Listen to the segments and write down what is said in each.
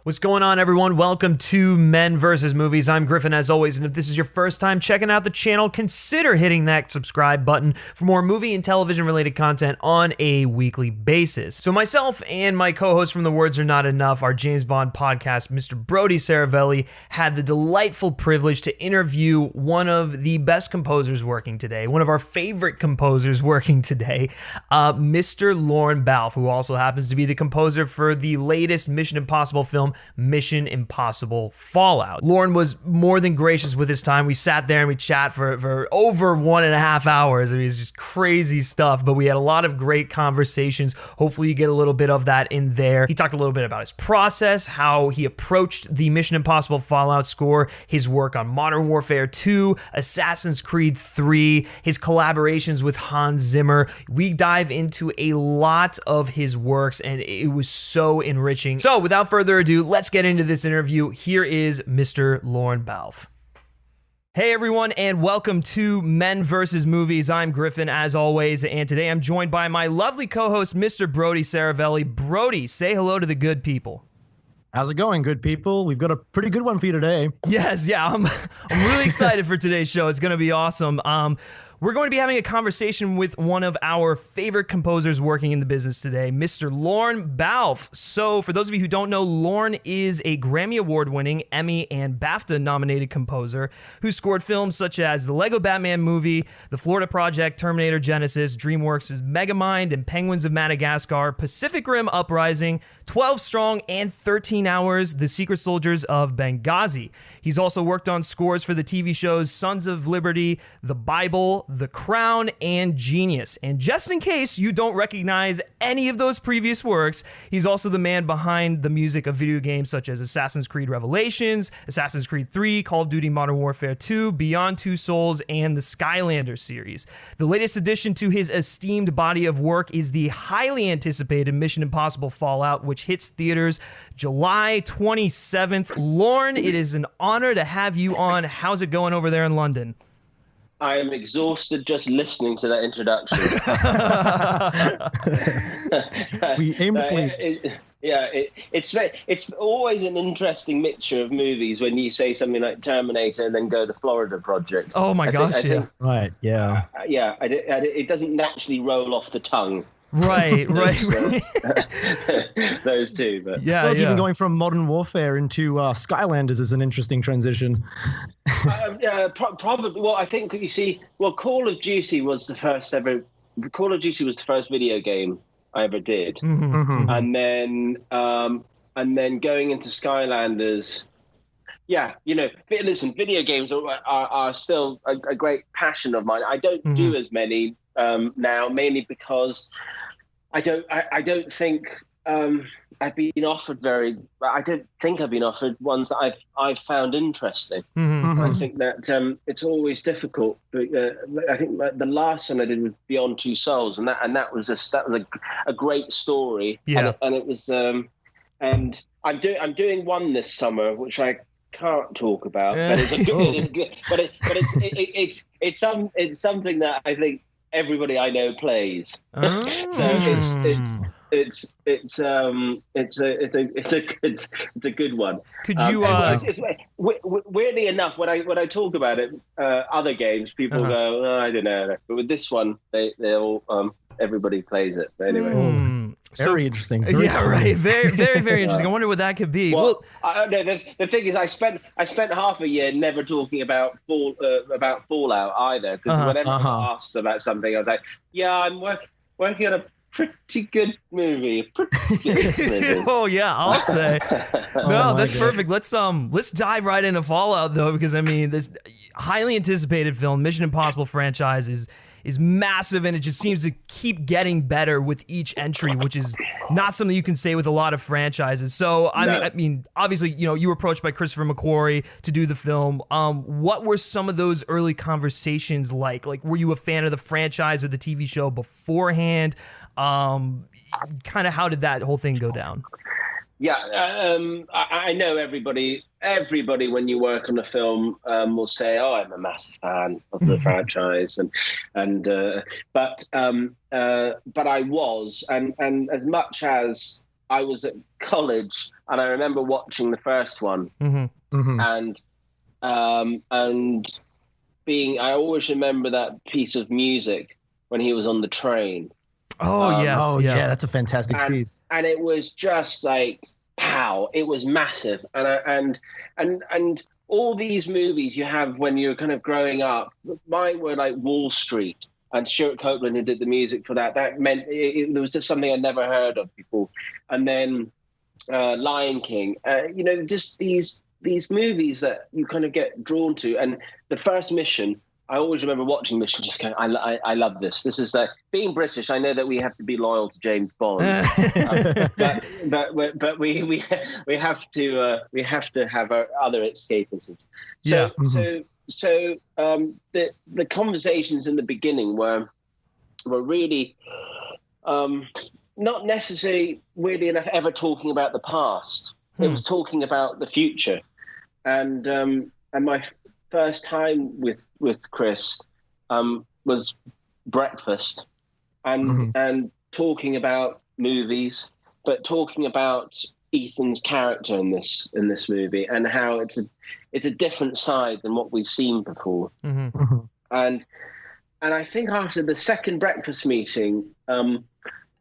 What's going on, everyone? Welcome to Men vs. Movies. I'm Griffin, as always, and if this is your first time checking out the channel, consider hitting that subscribe button for more movie and television-related content on a weekly basis. So myself and my co-host from The Words Are Not Enough, our James Bond podcast, Mr. Brody Saravelli, had the delightful privilege to interview one of the best composers working today, one of our favorite composers working today, Mr. Lorne Balfe, who also happens to be the composer for the latest Mission Impossible film, Mission Impossible Fallout. Lorne was more than gracious with his time. We sat there and we chat for over 1.5 hours. I mean, it's just crazy stuff, but we had a lot of great conversations. Hopefully you get a little bit of that in there. He talked a little bit about his process, how he approached the Mission Impossible Fallout score, his work on Modern Warfare 2, Assassin's Creed 3, his collaborations with Hans Zimmer. We dive into a lot of his works, and it was so enriching. So without further ado, let's get into this interview. Here is Mr. Lorne Balfe. Hey everyone, and welcome to Men vs. Movies. I'm Griffin, as always, and today I'm joined by my lovely co-host, Mr. Brody Saravelli. Brody, say hello to the good people. How's it going, good people? We've got a pretty good one for you today. Yes, yeah, I'm really excited for today's show. It's going to be awesome. We're going to be having a conversation with one of our favorite composers working in the business today, Mr. Lorne Balfe. So for those of you who don't know, Lorne is a Grammy Award-winning, Emmy, and BAFTA-nominated composer who scored films such as the Lego Batman movie, The Florida Project, Terminator Genysis, DreamWorks' Megamind, and Penguins of Madagascar, Pacific Rim Uprising, 12 Strong, and 13 Hours, The Secret Soldiers of Benghazi. He's also worked on scores for the TV shows Sons of Liberty, The Bible, The Crown, and Genius. And just in case you don't recognize any of those previous works, he's also the man behind the music of video games such as Assassin's Creed Revelations, Assassin's Creed 3, Call of Duty Modern Warfare 2, Beyond Two Souls, and the Skylanders series. The latest addition to his esteemed body of work is the highly anticipated Mission Impossible Fallout, which hits theaters July 27th. Lorne, it is an honor to have you on. How's it going over there in London? I am exhausted just listening to that introduction. We aim to please. It's always an interesting mixture of movies when you say something like Terminator and then go the Florida Project. Oh my gosh, yeah. Right, yeah. It doesn't naturally roll off the tongue. Right. Those two, but Even going from Modern Warfare into Skylanders is an interesting transition. Probably. Well, I think you see. Well, Call of Duty was the first video game I ever did, and then going into Skylanders. Yeah, listen, video games are still a great passion of mine. I don't do as many now, mainly because I don't think I've been offered I don't think I've been offered ones that I've found interesting. I think that it's always difficult. But I think the last one I did was Beyond Two Souls, and that was a great story. Yeah, and it was and I'm doing one this summer which I can't talk about, but it's something that I think everybody I know plays. Oh. So it's a good one. Could you weirdly enough, when I talk about it, other games people go, oh, I don't know, but with this one they all everybody plays it. But anyway. Very interesting. Right. Very, very, very interesting. I wonder what that could be. Well, the thing is, I spent half a year never talking about Fallout either, because whenever I got asked about something, I was like, "Yeah, I'm working on a pretty good movie." Oh yeah, I'll say. No, that's perfect. Let's dive right into Fallout though, because I mean, this highly anticipated film, Mission Impossible franchise is massive, and it just seems to keep getting better with each entry, which is not something you can say with a lot of franchises. So, I mean, obviously, you were approached by Christopher McQuarrie to do the film. What were some of those early conversations like? Like, were you a fan of the franchise or the TV show beforehand? Kind of how did that whole thing go down? Yeah, I know everybody when you work on a film will say, "Oh, I'm a massive fan of the franchise," but I was, and as much as I was at college, and I remember watching the first one, and being. I always remember that piece of music when he was on the train. Oh yes, yeah, that's a fantastic piece. And it was just like pow! It was massive, and all these movies you have when you're kind of growing up. Mine were like Wall Street. And Stuart Copeland, who did the music for that, meant it was just something I'd never heard of before. And then Lion King, just these movies that you kind of get drawn to. And the first Mission, I always remember watching Mission, just going, I love this. This is like being British. I know that we have to be loyal to James Bond, but we have to have our other escapisms. So the conversations in the beginning were really not necessarily weirdly enough ever talking about the past. It was talking about the future, and my first time with Chris was breakfast, and talking about movies, but talking about Ethan's character in this movie and how it's a different side than what we've seen before. And I think after the second breakfast meeting,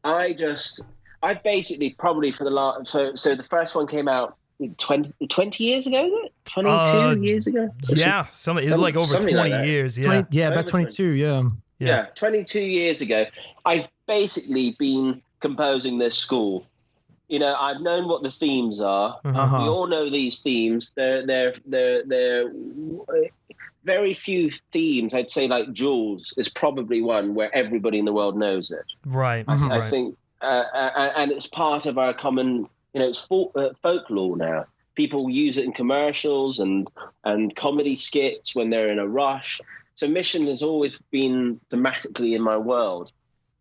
I basically probably for the last so the first one came out 20 years ago, 22 years ago. Yeah, it was like over 20 like years. Yeah, about 22. Yeah, 22 years ago. I've basically been composing this score. I've known what the themes are. We all know these themes. They're very few themes. I'd say like Jules is probably one where everybody in the world knows it. Right. I think, and it's part of our common. It's folklore now. People use it in commercials and comedy skits when they're in a rush. So Mission has always been thematically in my world,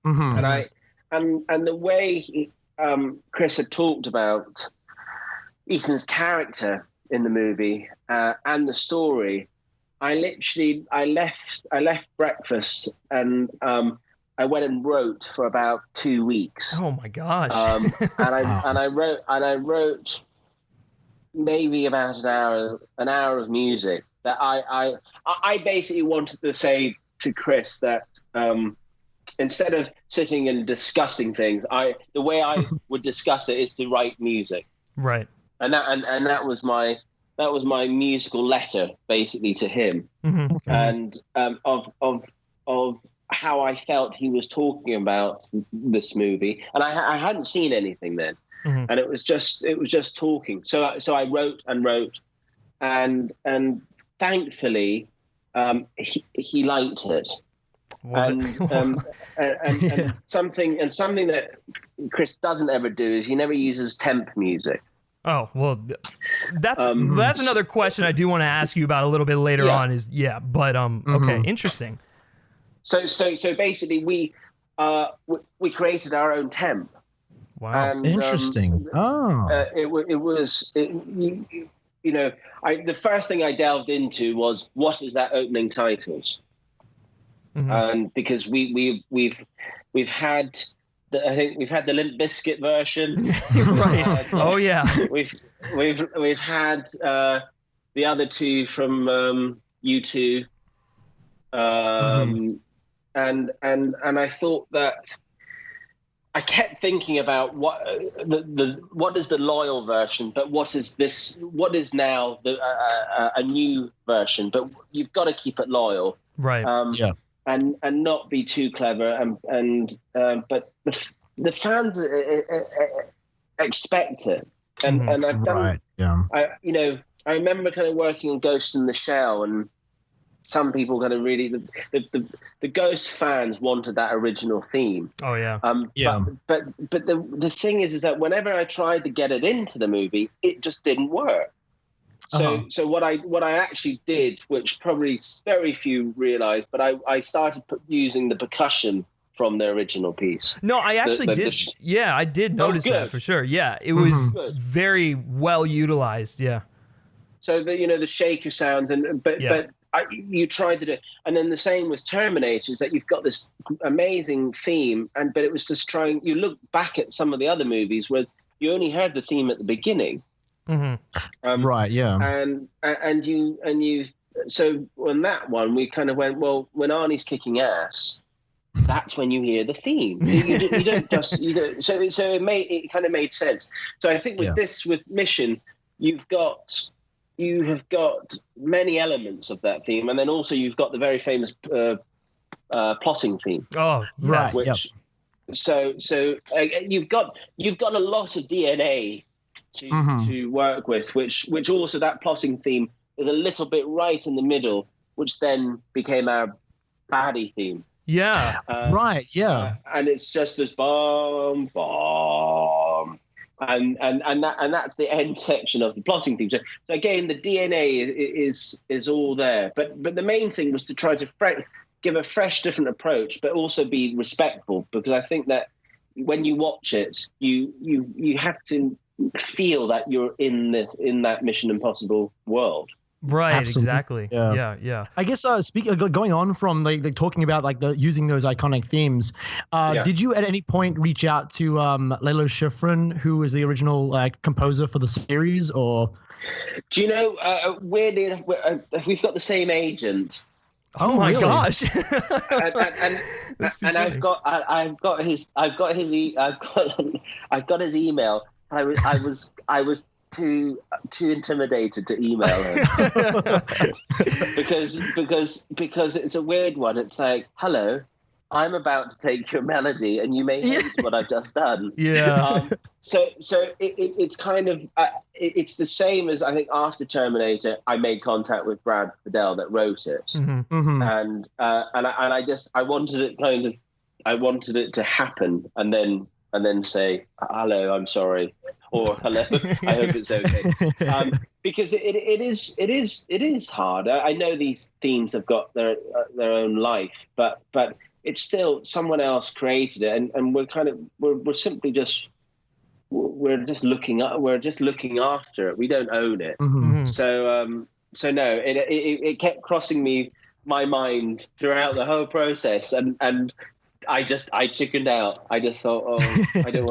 and the way. Chris had talked about Ethan's character in the movie and the story. I left breakfast and I went and wrote for about 2 weeks. Oh my gosh! And I wrote maybe about an hour of music that I basically wanted to say to Chris that. Instead of sitting and discussing things, the way I would discuss it is to write music. Right. And that was my musical letter basically to him. And of how I felt he was talking about this movie. And I hadn't seen anything then. And it was just talking. So I wrote and thankfully he liked it. And something that Chris doesn't ever do is he never uses temp music. Oh well, that's another question I do want to ask you about a little bit later on. Okay, interesting. So basically we created our own temp. Wow, and, interesting. The first thing I delved into was what is that opening titles. And because we've had I think we've had the Limp Bizkit version, right? Oh yeah, we've had the other two from U2, and I thought that I kept thinking about what is the loyal version, but what is this? What is now a new version? But you've got to keep it loyal, right? And not be too clever, but the fans expect it, and I've done. I remember kind of working on Ghost in the Shell, and some people kind of really the Ghost fans wanted that original theme. Oh yeah. But the thing is that whenever I tried to get it into the movie, it just didn't work. So what I actually did, which probably very few realize, but I started using the percussion from the original piece. No, I actually did. I did notice that for sure. Yeah, it was very well utilized. Yeah. So the shaker sounds but you tried to do, and then the same with Terminator is that you've got this amazing theme, but it was just trying. You look back at some of the other movies where you only heard the theme at the beginning. Right. Yeah. And you. So on that one, we kind of went, well, when Arnie's kicking ass, that's when you hear the theme. You don't just. So it kind of made sense. So I think with Mission, you have got many elements of that theme, and then also you've got the very famous plotting theme. Oh, yes. Which, so you've got a lot of DNA to work with, which also that plotting theme is a little bit right in the middle, which then became our baddie theme. Yeah. Right. Yeah. And it's just this bomb, bomb. And that's the end section of the plotting theme. So again, the DNA is all there. But the main thing was to try to give a fresh, different approach, but also be respectful, because I think that when you watch it, you have to feel that you're in that Mission Impossible world. Right, Absolutely. exactly. Yeah. I guess going on from like talking about like using those iconic themes, did you at any point reach out to Lalo Schifrin, who is the original composer for the series, or? Do you know? Weirdly, we've got the same agent. Oh my really? gosh! and I've got his email. I was too intimidated to email him because it's a weird one. It's like, hello, I'm about to take your melody and you may hate what I've just done. Yeah. So it's kind of it's the same as, I think, after Terminator, I made contact with Brad Fiedel that wrote it, and I wanted it to happen and then say, hello, I'm sorry. Or hello, I hope it's okay. Because it is hard. I know these themes have got their own life, but it's still someone else created it, and we're simply just looking after it. We don't own it. So no, it kept crossing my mind throughout the whole process, and I chickened out. I just thought, oh, I don't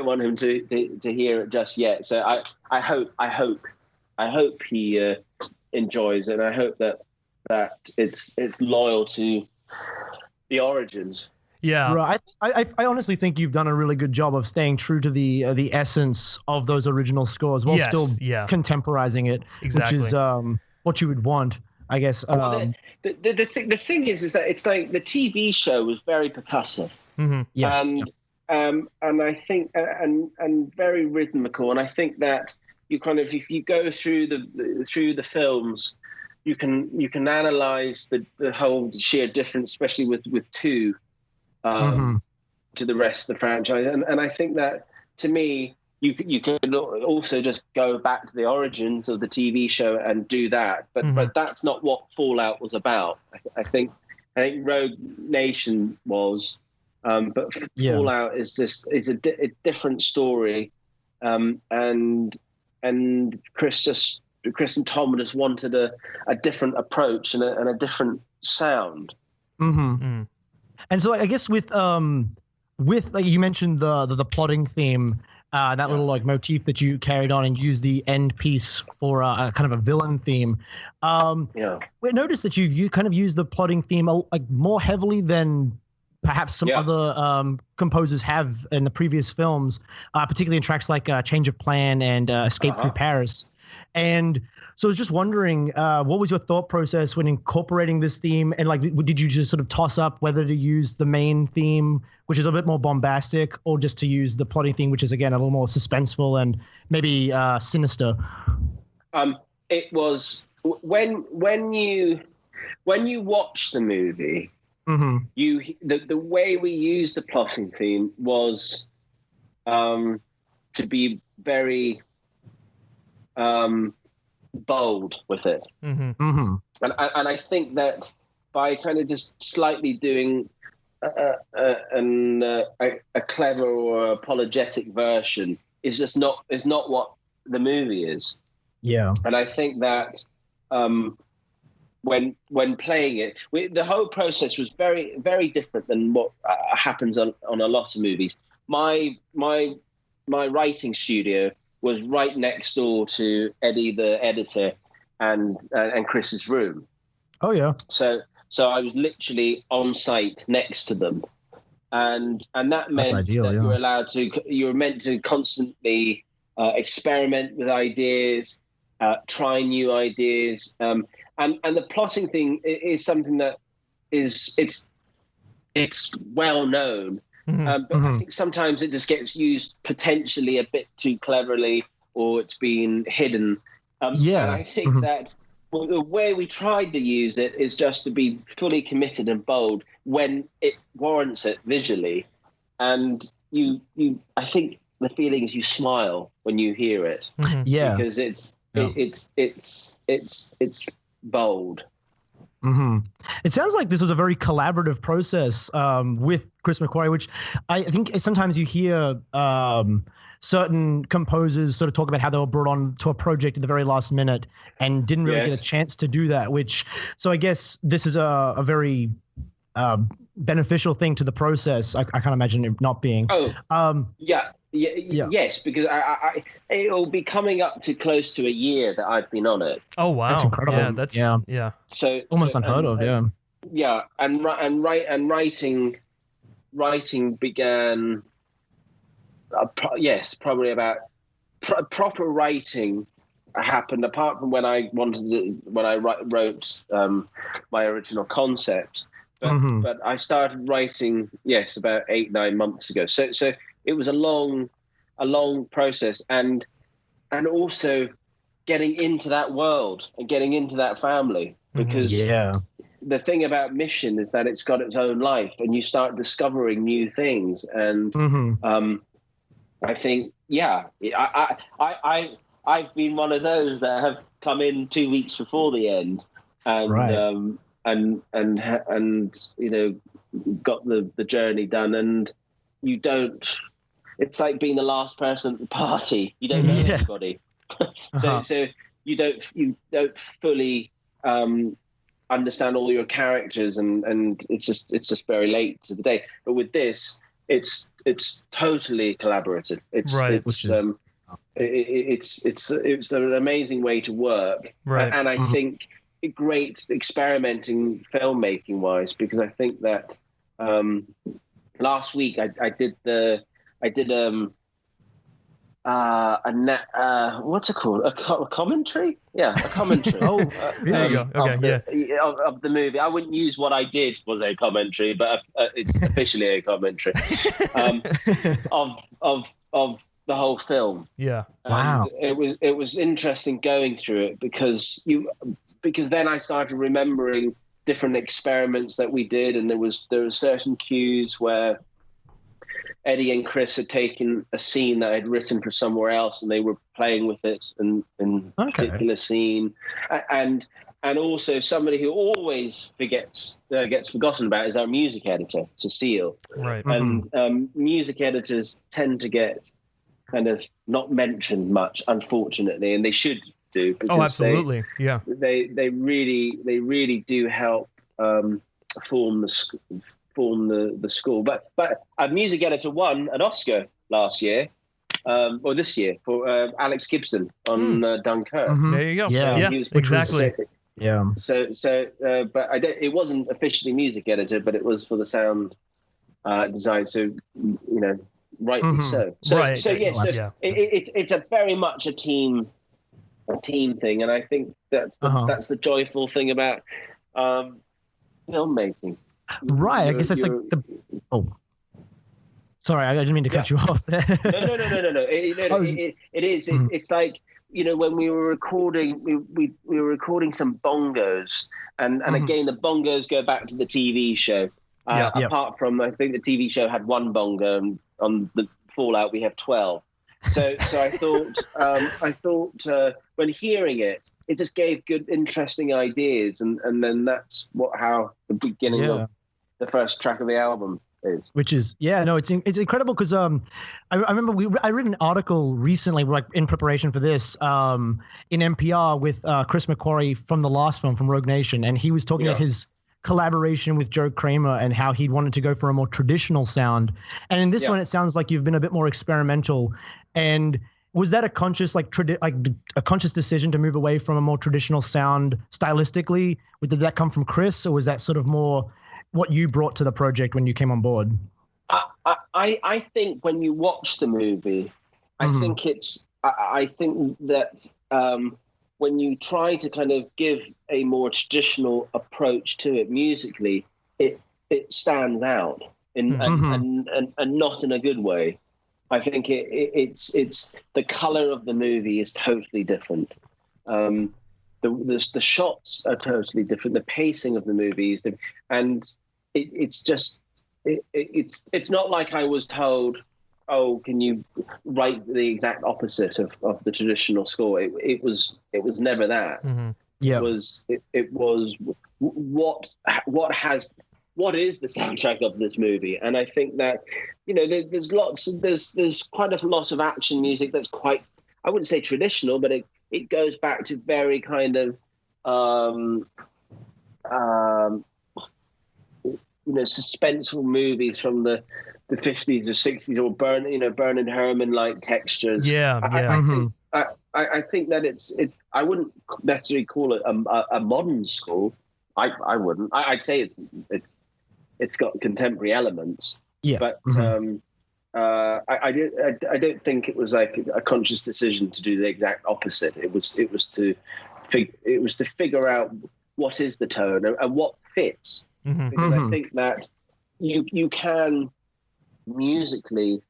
want him to hear it just yet. So I hope he enjoys it, and I hope that it's loyal to the origins. Yeah. Right. I honestly think you've done a really good job of staying true to the essence of those original scores while still contemporizing it, which is what you would want, I guess. The thing is that it's like the TV show was very percussive, yes, and I think and very rhythmical, and I think that you kind of, if you go through the films, you can analyze the whole sheer difference, especially with 2 to the rest of the franchise, and I think that, to me, you could also just go back to the origins of the TV show and do that, but that's not what Fallout was about. I think Rogue Nation was, but Fallout is a different story, and Chris and Tom just wanted a different approach and a different sound. And so I guess with like you mentioned the plotting theme. That little like motif that you carried on and used the end piece for a kind of a villain theme. We noticed that you kind of used the plotting theme like more heavily than perhaps some other composers have in the previous films, particularly in tracks like Change of Plan and Escape Through Paris. And so I was just wondering, what was your thought process when incorporating this theme? And like, did you just sort of toss up whether to use the main theme, which is a bit more bombastic, or just to use the plotting theme, which is, again, a little more suspenseful and maybe sinister? It was when you watch the movie, the way we used the plotting theme was to be very bold with it, and I think that by kind of just slightly doing a clever or apologetic version is not what the movie is. Yeah, and I think that when playing it, the whole process was very, very different than what happens on a lot of movies. My my writing studio was right next door to Eddie, the editor, and Chris's room. Oh yeah. So I was literally on site next to them, and that meant ideal, that you were meant to constantly experiment with ideas, try new ideas, and the plotting thing is something that it's well known. But I think sometimes it just gets used potentially a bit too cleverly, or it's been hidden. And I think that the way we tried to use it is just to be fully committed and bold when it warrants it visually. And I think the feeling is you smile when you hear it. Yeah, because it's bold. It sounds like this was a very collaborative process with Chris McQuarrie, which I think sometimes you hear certain composers sort of talk about how they were brought on to a project at the very last minute and didn't really get a chance to do that. So I guess this is a very beneficial thing to the process. I can't imagine it not being. Yes, because it'll be coming up to close to a year that I've been on it. Oh wow, that's incredible. Yeah. So almost unheard of. Yeah, and writing began. Probably about proper writing happened apart from when I wrote my original concept. But I started writing about 8-9 months ago. So it was a long process, and also getting into that world and getting into that family, because the thing about Mission is that it's got its own life, and you start discovering new things. And I think I've been one of those that have come in 2 weeks before the end, and got the journey done, and you don't. It's like being the last person at the party. You don't know anybody, so you don't fully understand all your characters, and it's just very late to the day. But with this, it's totally collaborative. It's an amazing way to work, and I think great experimenting filmmaking wise, because I think that last week I did what's it called? A commentary? Yeah, a commentary. There you go. Okay, of the movie. I wouldn't use what I did was a commentary, but it's officially a commentary of the whole film. Yeah. Wow. And it was interesting going through it because then I started remembering different experiments that we did, and there were certain cues where Eddie and Chris had taken a scene that I'd written for somewhere else, and they were playing with it in a particular scene. And also somebody who always gets forgotten about is our music editor, Cecile. Right. And music editors tend to get kind of not mentioned much, unfortunately, and they should do. Oh, absolutely. They really do help form the score. But a music editor won an Oscar last year, or this year, for Alex Gibson on Dunkirk. There you go. Yeah, exactly. Yeah. So, but it wasn't officially music editor, but it was for the sound design. So, rightly so. Yes, it's a very much a team thing, and I think that's the joyful thing about filmmaking. Right. I guess that's like the. Oh, sorry, I didn't mean to cut you off there. No. It is. It's like, when we were recording, we were recording some bongos, and again the bongos go back to the TV show. Apart from, I think the TV show had one bongo, and on the Fallout we have 12. So I thought when hearing it just gave good, interesting ideas, and then that's how the beginning of the first track of the album is. Which is it's incredible because I remember I read an article recently, like in preparation for this, in NPR with Chris McQuarrie from the last film, from Rogue Nation, and he was talking about his collaboration with Joe Kramer and how he wanted to go for a more traditional sound. And in this one, it sounds like you've been a bit more experimental. And was that a conscious, like a conscious decision to move away from a more traditional sound stylistically? Did that come from Chris, or was that sort of more what you brought to the project when you came on board? I think when you watch the movie, I think that when you try to kind of give a more traditional approach to it musically, it stands out and not in a good way. I think it's the color of the movie is totally different. The shots are totally different. The pacing of the movie is different, and it's not like I was told, oh, can you write the exact opposite of the traditional score? It was never that. Yeah, it was what is the soundtrack of this movie? And I think that, there's quite a lot of action music that's quite, I wouldn't say traditional, but it goes back to very kind of suspenseful movies from the 50s or 60s, or Bernard Herrmann like textures. I think that it's I wouldn't necessarily call it a modern score. I wouldn't. I'd say it's got contemporary elements. But I don't think it was like a conscious decision to do the exact opposite. It was to figure out what is the tone and what fits. Because I think that you can musically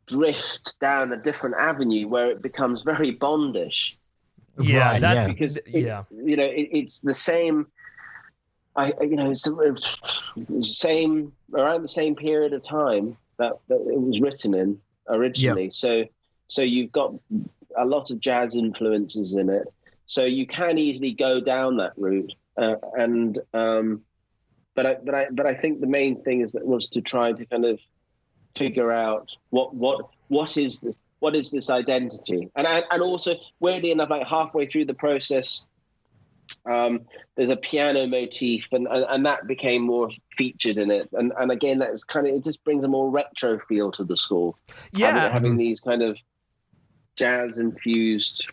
drift down a different avenue where it becomes very Bondish. Yeah, that's because it's the same. It's the same around the same period of time that it was written in originally. So you've got a lot of jazz influences in it. So you can easily go down that route. But I think the main thing was to try to kind of figure out what is this identity, and also weirdly enough, like halfway through the process, there's a piano motif, and that became more featured in it, and again that is kind of, it just brings a more retro feel to the score. Having these kind of jazz infused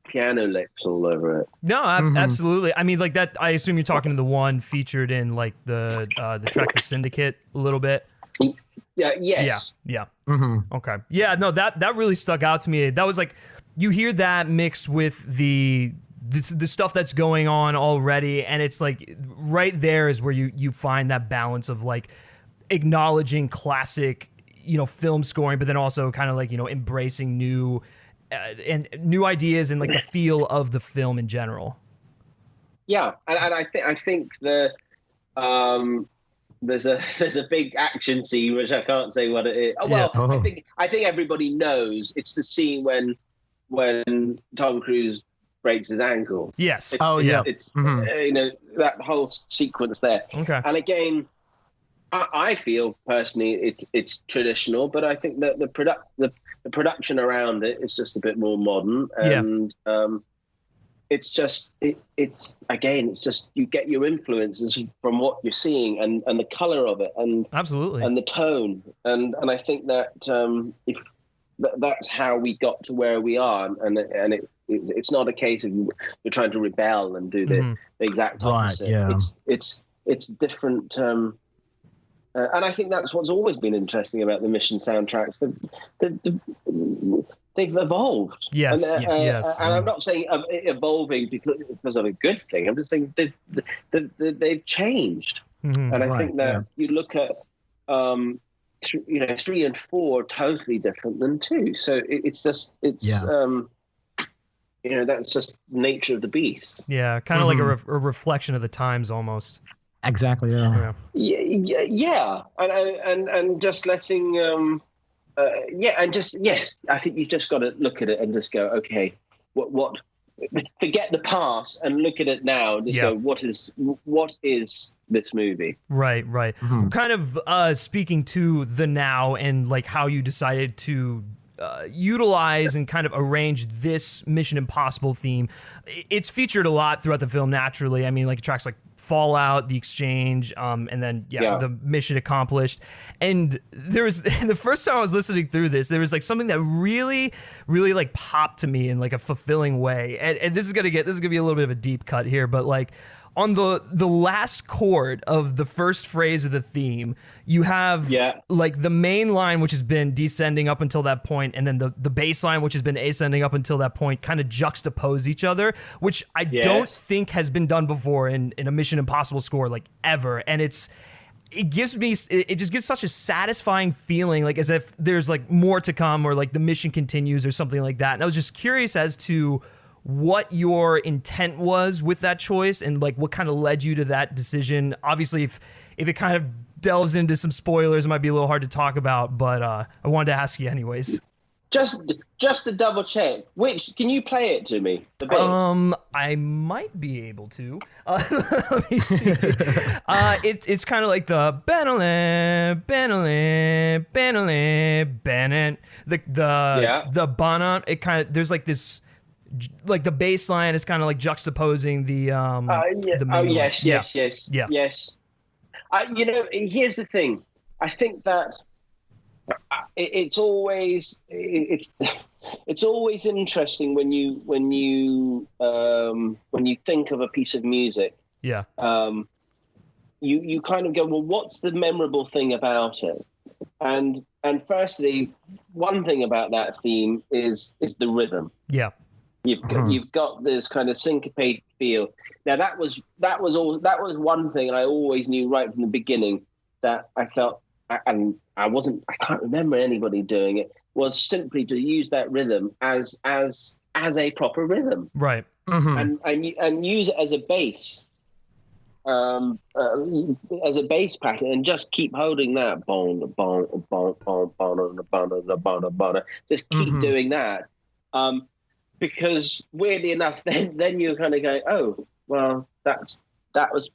piano licks all over it. No, absolutely. I mean, like that. I assume you're talking to the one featured in like the track "The Syndicate" a little bit. Yeah. Yes. Yeah. Okay. Yeah. No, that really stuck out to me. That was like, you hear that mixed with the stuff that's going on already, and it's like right there is where you find that balance of like acknowledging classic, film scoring, but then also kind of like embracing new. And new ideas and like the feel of the film in general. Yeah, and I think there's a big action scene which I can't say what it is. I think everybody knows it's the scene when Tom Cruise breaks his ankle. Yes. It's that whole sequence there. Okay. And again, I feel personally it's traditional, but I think that the production around it is just a bit more modern, and it's just you get your influences from what you're seeing and the color of it, and absolutely, and the tone, and I think that that's how we got to where we are, and it's not a case of we're trying to rebel and do the exact opposite. Right, yeah. It's different. And I think that's what's always been interesting about the Mission soundtracks. They've evolved. Yes, yes. And I'm not saying evolving because of a good thing. I'm just saying they've changed. And I think that you look at, 3 and 4 are totally different than 2. So that's just the nature of the beast. Yeah, kind of like a reflection of the times almost. Exactly. Yeah. And just letting, I think you've just got to look at it and just go, okay, what? Forget the past and look at it now and just go, what is this movie? Right. Kind of speaking to the now and like how you decided to utilize and kind of arrange this Mission Impossible theme. It's featured a lot throughout the film, naturally. I mean, like tracks like fallout, the exchange, and then the mission accomplished. And there was the first time I was listening through this, there was like something that really, really like popped to me in like a fulfilling way. And this is gonna be a little bit of a deep cut here, but like on the last chord of the first phrase of the theme, you have like the main line, which has been descending up until that point, and then the bass line, which has been ascending up until that point, kind of juxtapose each other, which I don't think has been done before in a Mission Impossible score, like ever. And it just gives such a satisfying feeling, like as if there's like more to come, or like the mission continues or something like that. And I was just curious as to what your intent was with that choice, and like what kind of led you to that decision. Obviously, if it kind of delves into some spoilers, it might be a little hard to talk about, but I wanted to ask you anyways. Just to double check, can you play it to me? I might be able to. Let me see. It's kind of like the the Bana. It kind of, there's like this, like the bass line is kind of like juxtaposing the main yes. Here's the thing. I think that it's always interesting when you think of a piece of music. You kind of go, well, what's the memorable thing about it? And firstly, one thing about that theme is the rhythm. You've got this kind of syncopated feel. Now that was one thing I always knew right from the beginning that I felt, and I can't remember anybody doing it, was simply to use that rhythm as a proper rhythm, right? And use it as a bass, pattern, and just keep holding that, just keep doing that. Because weirdly enough, then you're kind of going, oh, well, that was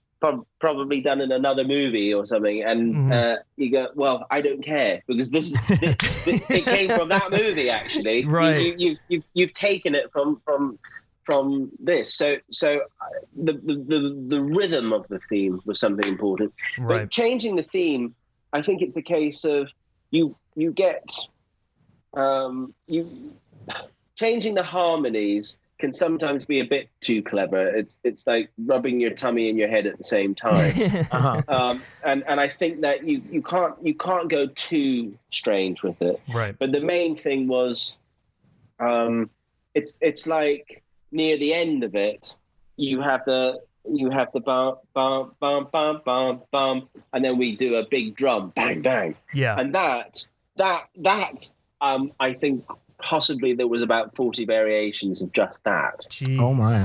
probably done in another movie or something, and you go, well, I don't care, because this it came from that movie actually. Right. You've taken it from this. So the rhythm of the theme was something important. Right. But changing the theme, I think it's a case of you get changing the harmonies can sometimes be a bit too clever. It's like rubbing your tummy in your head at the same time. And I think that you can't go too strange with it. Right. But the main thing was, it's like near the end of it, you have the bum bum bum bum bum bum, and then we do a big drum, bang bang. Yeah. And that I think possibly there was about 40 variations of just that. Jeez. Oh my.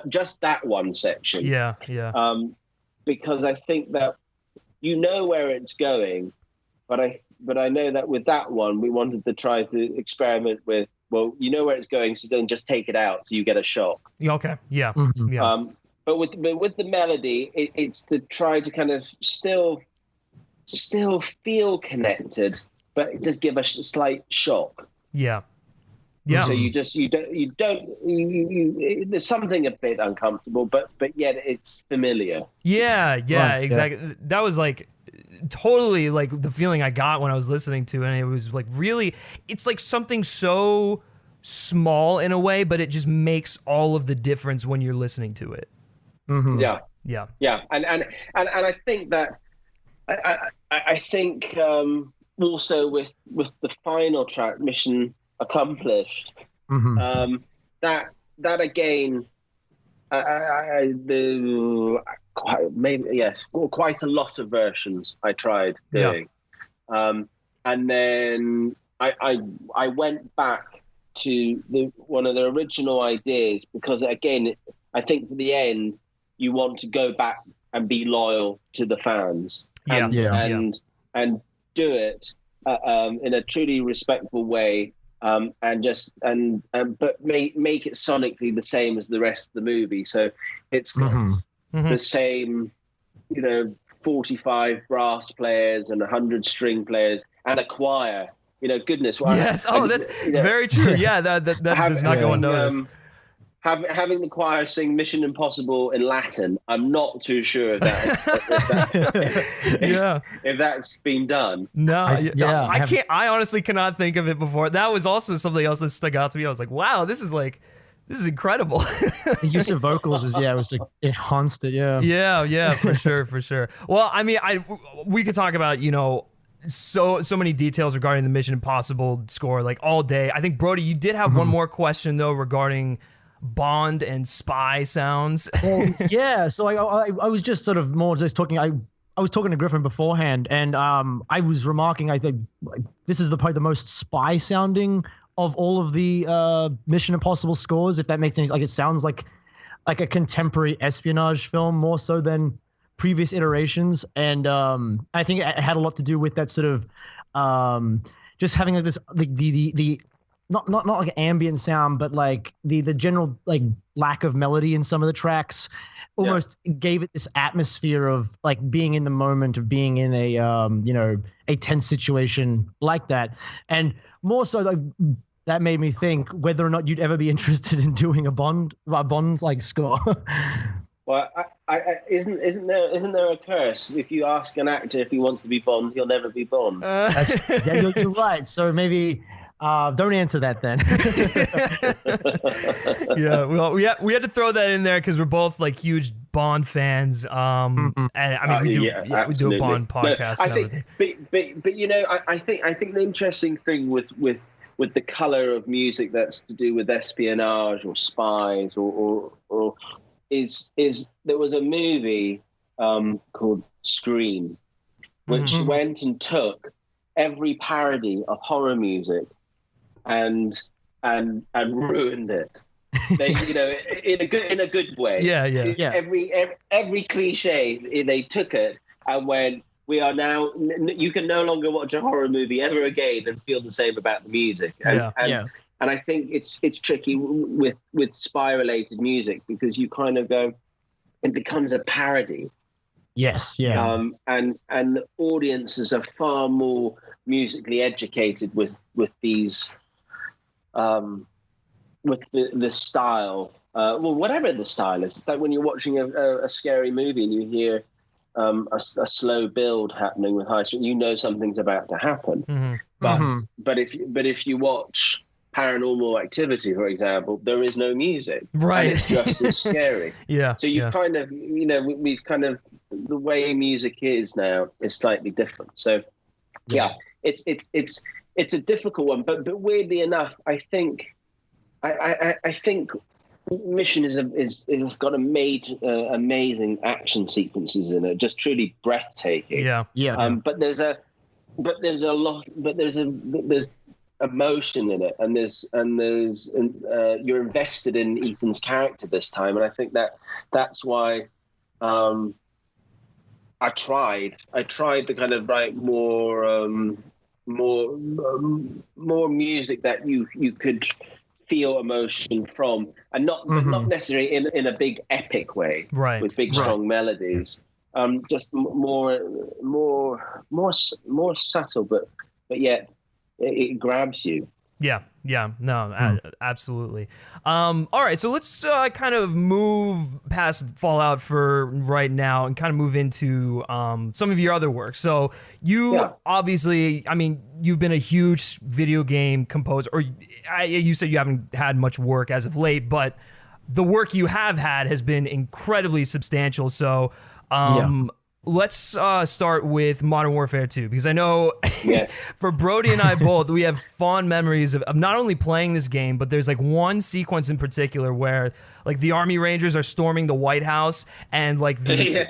Just that one section. Yeah. Because I think that you know where it's going, but I know that with that one we wanted to try to experiment with, well, you know where it's going, so don't just take it out so you get a shock. Okay. Yeah. But with the melody, it's to try to kind of still feel connected, but it does give a slight shock. Yeah. So there's something a bit uncomfortable, but yet it's familiar. Yeah, Right, exactly. Yeah. That was like totally like the feeling I got when I was listening to it. And it was like really, it's like something so small in a way, but it just makes all of the difference when you're listening to it. Yeah. And I think that I think also with the final track, Mission Accomplished, that again, quite a lot of versions I tried doing, and then I went back to one of the original ideas, because again, I think for the end you want to go back and be loyal to the fans, and do it in a truly respectful way, but make it sonically the same as the rest of the movie. So it's got the same, 45 brass players and 100 string players and a choir. Goodness. Yes. Oh, that's very true. Yeah, that does not go unnoticed. having the choir sing Mission Impossible in Latin, I'm not too sure if if that's been done. No, I can't. I honestly cannot think of it before. That was also something else that stuck out to me. I was like, wow, this is incredible. The use of vocals it enhanced it. Yeah, for sure. Well, I mean, we could talk about, so many details regarding the Mission Impossible score like all day. I think, Brody, you did have one more question though regarding Bond and spy sounds. Well, yeah, so I was just sort of more just talking. I was talking to Griffin beforehand, and I was remarking, I think this is probably the most spy sounding of all of the Mission Impossible scores, if that makes any like it sounds like a contemporary espionage film more so than previous iterations, and I think it had a lot to do with that sort of just having like this the not like ambient sound, but like the general like lack of melody in some of the tracks almost gave it this atmosphere of like being in the moment, of being in a a tense situation like that. And more so like that made me think whether or not you'd ever be interested in doing a Bond like score. Well, isn't there a curse? If you ask an actor if he wants to be Bond, he'll never be Bond. You're right. So maybe don't answer that then. Yeah, well, we had to throw that in there because we're both like huge Bond fans. And I mean, we do a Bond podcast. But I think the interesting thing with the color of music that's to do with espionage or spies or is there was a movie called Scream, which went and took every parody of horror music and ruined it. They, in a good way. Yeah. Every cliche, they took it and went, we are now. You can no longer watch a horror movie ever again and feel the same about the music. And I think it's tricky with spy-related music because you kind of go, it becomes a parody. Yes, yeah. And audiences are far more musically educated with these, with the style. Well, whatever the style is. It's like when you're watching a scary movie and you hear a slow build happening with high string, something's about to happen. But if you watch Paranormal Activity, for example, there is no music, right? And it's just as scary. So you've kind of, we've kind of, the way music is now is slightly different. So it's a difficult one, but weirdly enough, I think Mission is got amazing action sequences in it, just truly breathtaking. But there's emotion in it, and there's you're invested in Ethan's character this time, and I think that's why I tried to kind of write more music that you could feel emotion from, and not necessarily in a big epic way, right? With big strong melodies, just more subtle, but yet it grabs you. Absolutely. All right, so let's kind of move past Fallout for right now and kind of move into some of your other work. So you obviously, I mean, you've been a huge video game composer, or you said you haven't had much work as of late, but the work you have had has been incredibly substantial. So let's start with Modern Warfare 2, because I know for Brody and I both, we have fond memories of not only playing this game, but there's like one sequence in particular where like the Army Rangers are storming the White House, and like that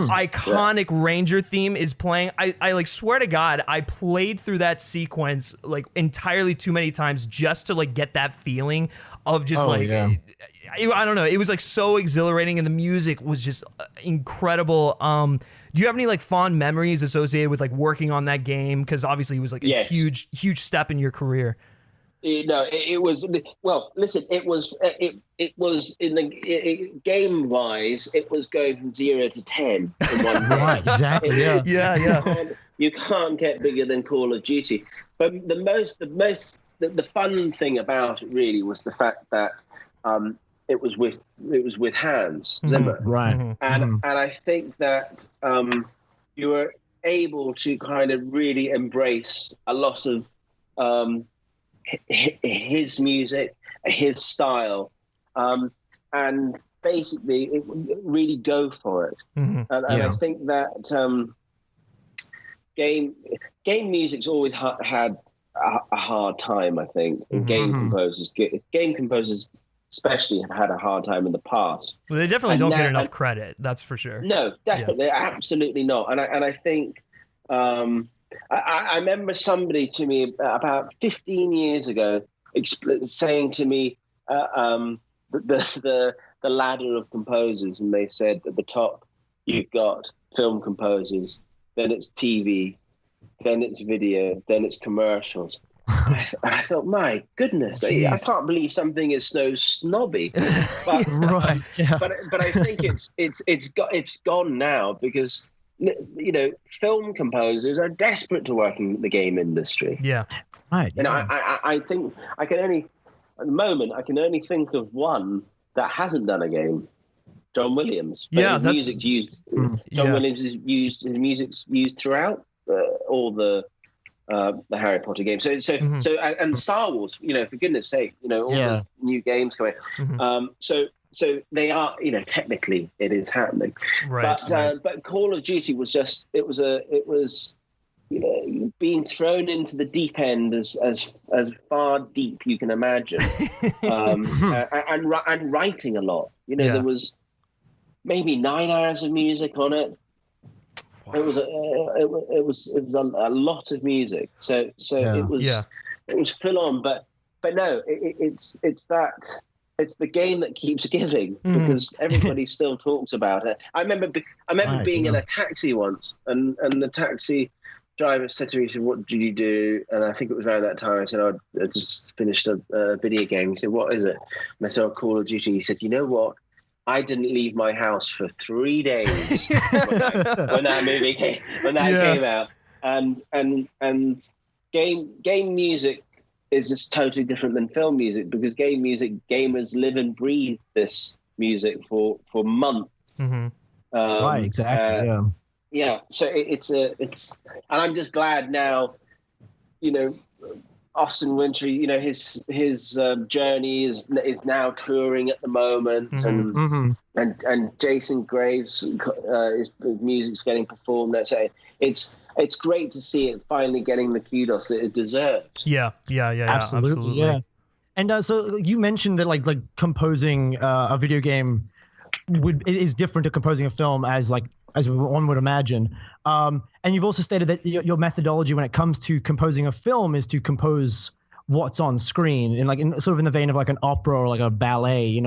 iconic Ranger theme is playing. I like swear to God, I played through that sequence like entirely too many times just to like get that feeling of just I don't know. It was like so exhilarating, and the music was just incredible. Do you have any like fond memories associated with like working on that game? Because obviously it was like a huge step in your career. It was. Well, listen, it was in the game wise, it was going from 0 to 10 in one day. Right, exactly. You can't get bigger than Call of Duty. But the fun thing about it really was the fact that it was with Hans Zimmer, right? And I think that you were able to kind of really embrace a lot of his music, his style, and basically really go for it. And I think that game music's always had a hard time, I think, and game composers especially have had a hard time in the past. Well, they definitely don't get enough credit, that's for sure. No, definitely, absolutely not. And I think I remember somebody to me about 15 years ago saying to me the ladder of composers, and they said at the top you've got film composers, then it's TV, then it's video, then it's commercials. I thought, my goodness, I can't believe something is so snobby. But, right. Yeah. But I think it's gone now, because film composers are desperate to work in the game industry. Yeah. Right. And I think at the moment I can only think of one that hasn't done a game. John Williams. But his music's used. John Williams is used. His music's used throughout all the Harry Potter games. So and Star Wars. For goodness sake, all the new games coming. So they are. Technically, it is happening. Right. But Call of Duty was just. It was. Being thrown into the deep end as far deep you can imagine, and writing a lot. There was maybe 9 hours of music on it. Wow. It was a lot of music. So it was full on. But no, it's the game that keeps giving, because everybody still talks about it. I remember being in a taxi once, and the taxi driver said to me, he said, "What did you do?" And I think it was around that time. I said, I just finished a video game. He said, "What is it?" And I said, Call of Duty. He said, "You know what? I didn't leave my house for 3 days when that movie came out." And game music is just totally different than film music, because game music, gamers live and breathe this music for months. Right, exactly. Yeah, so it's and I'm just glad now, Austin Wintory, his journey is now touring at the moment, and Jason Graves, his music's getting performed there. So it's great to see it finally getting the kudos that it deserves. Yeah, absolutely. Yeah. And so you mentioned that like composing a video game is different to composing a film, as one would imagine. And you've also stated that your methodology when it comes to composing a film is to compose what's on screen, in sort of in the vein of like an opera or like a ballet,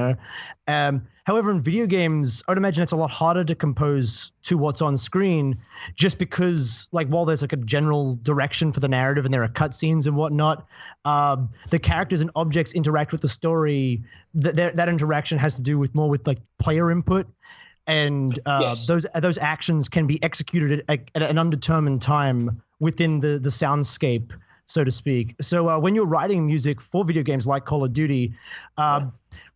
However, in video games, I would imagine it's a lot harder to compose to what's on screen, just because while there's like a general direction for the narrative and there are cutscenes and whatnot, the characters and objects interact with the story. That interaction has to do with more with like player input. And those actions can be executed at an undetermined time within the soundscape, so to speak. So when you're writing music for video games like Call of Duty,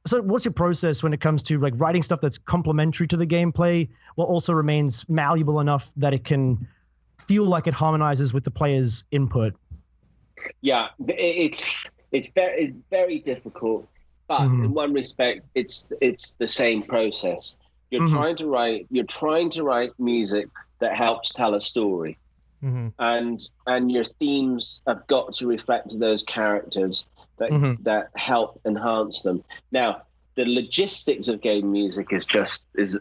so what's your process when it comes to writing stuff that's complementary to the gameplay, while also remains malleable enough that it can feel like it harmonizes with the player's input? Yeah, it's very, very difficult, but in one respect, it's the same process. You're trying to write music that helps tell a story, and your themes have got to reflect those characters that help enhance them. Now, the logistics of game music is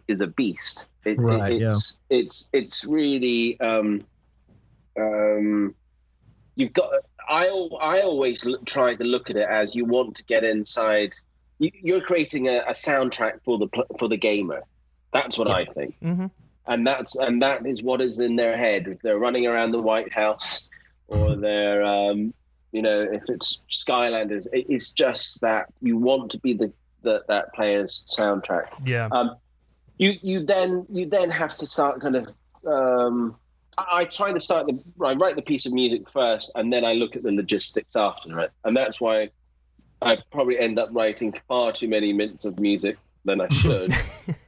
a beast. It's really you've got. I always try to look at it as you want to get inside. You're creating a soundtrack for the gamer. That's what I think, and that is what is in their head. If they're running around the White House, or they're, if it's Skylanders, it's just that you want to be that player's soundtrack. Yeah. You then have to start kind of. I try to I write the piece of music first, and then I look at the logistics after it, and that's why I probably end up writing far too many minutes of music than I should.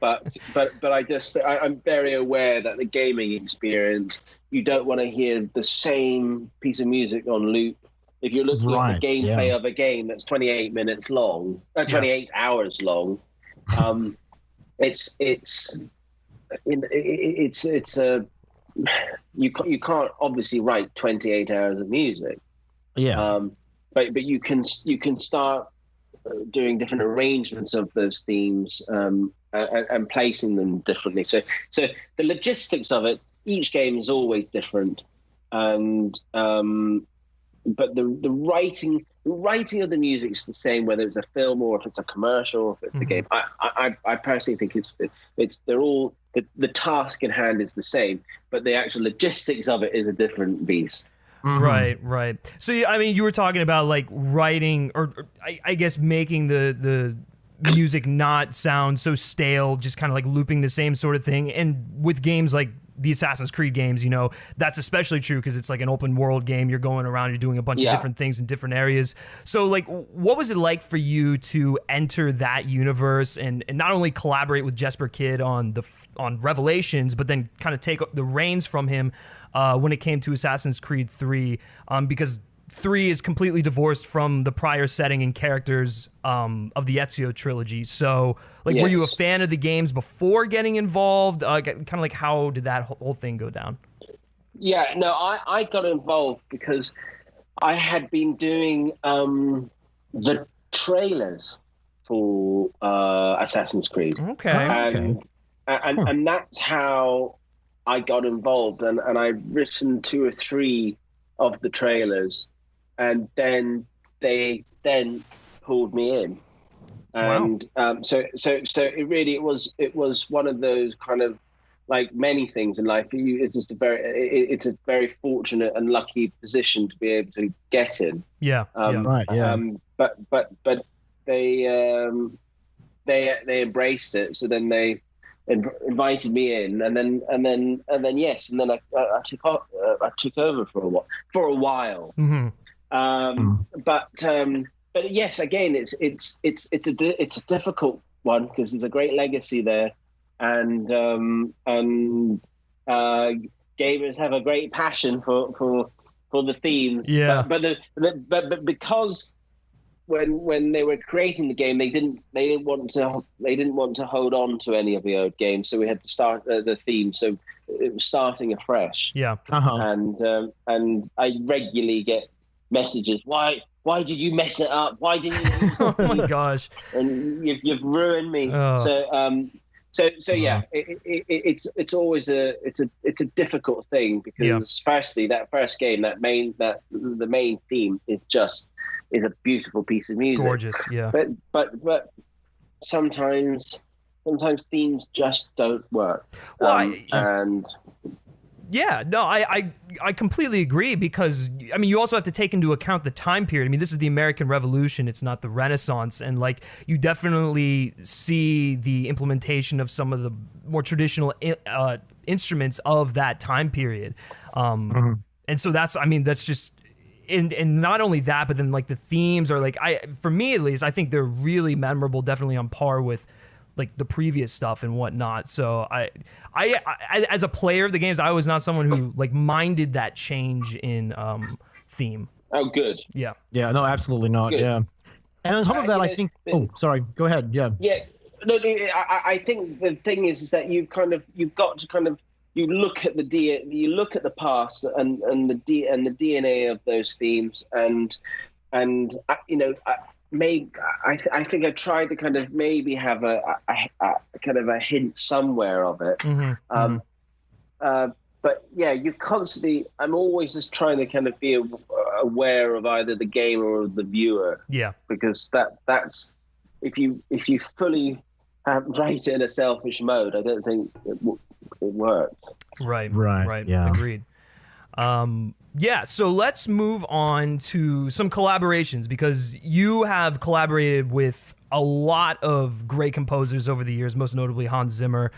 but I'm very aware that the gaming experience, you don't want to hear the same piece of music on loop. If you're looking at the gameplay of a game that's 28 minutes long, 28 hours long, it's you can't obviously write 28 hours of music. But you can start doing different arrangements of those themes and placing them differently. So the logistics of it, each game is always different, and but the writing of the music is the same, whether it's a film or if it's a commercial or if it's a game. I personally think it's they're all the task in hand is the same, but the actual logistics of it is a different beast. Right. So, I mean, you were talking about like writing, or I guess making the music not sound so stale, just kind of like looping the same sort of thing. And with games like the Assassin's Creed games, you know, that's especially true because it's like an open world game. You're going around, you're doing a bunch of different things in different areas. So, like, what was it like for you to enter that universe and not only collaborate with Jesper Kyd on Revelations, but then kind of take the reins from him when it came to Assassin's Creed 3, because 3 is completely divorced from the prior setting and characters of the Ezio trilogy. So, like, were you a fan of the games before getting involved? Kind of like, how did that whole thing go down? Yeah, no, I got involved because I had been doing the trailers for Assassin's Creed. Okay. And that's how I got involved, and I've written 2 or 3 of the trailers, and then they pulled me in, and so it was one of those kind of, like many things in life, it's just it's a very fortunate and lucky position to be able to get in. But they embraced it, so then they invited me in, and then I took over for a while. But yes, again, it's a difficult one because there's a great legacy there, and gamers have a great passion for the themes. But because when they were creating the game, they didn't want to hold on to any of the old games, so we had to start the theme. So it was starting afresh. And I regularly get messages. Why did you mess it up? Why didn't you? Oh my gosh! And you've ruined me. So yeah, it's always a difficult thing because firstly, that first game, the main theme is a beautiful piece of music. Gorgeous, yeah. But sometimes themes just don't work. Well, I completely agree because, I mean, you also have to take into account the time period. I mean, this is the American Revolution. It's not the Renaissance. And, like, you definitely see the implementation of some of the more traditional instruments of that time period. And so that's just... And not only that, but then, like, the themes are, like, for me at least, I think they're really memorable, definitely on par with, like, the previous stuff and whatnot. So I as a player of the games, I was not someone who, like, minded that change in theme. Oh, good. Yeah, no, absolutely not. Good. Yeah. And on top of that, I think... sorry, go ahead. Yeah. Yeah. No, I think the thing is that you've got to you look at the past and the DNA of those themes, and you know, I think I tried to kind of maybe have a kind of a hint somewhere of it. But yeah, I'm always just trying to kind of be aware of either the gamer or the viewer. Yeah. Because that's if you fully write it in a selfish mode, I don't think it works. Right. Yeah. Agreed. Yeah, so let's move on to some collaborations, because you have collaborated with a lot of great composers over the years, most notably Hans Zimmer.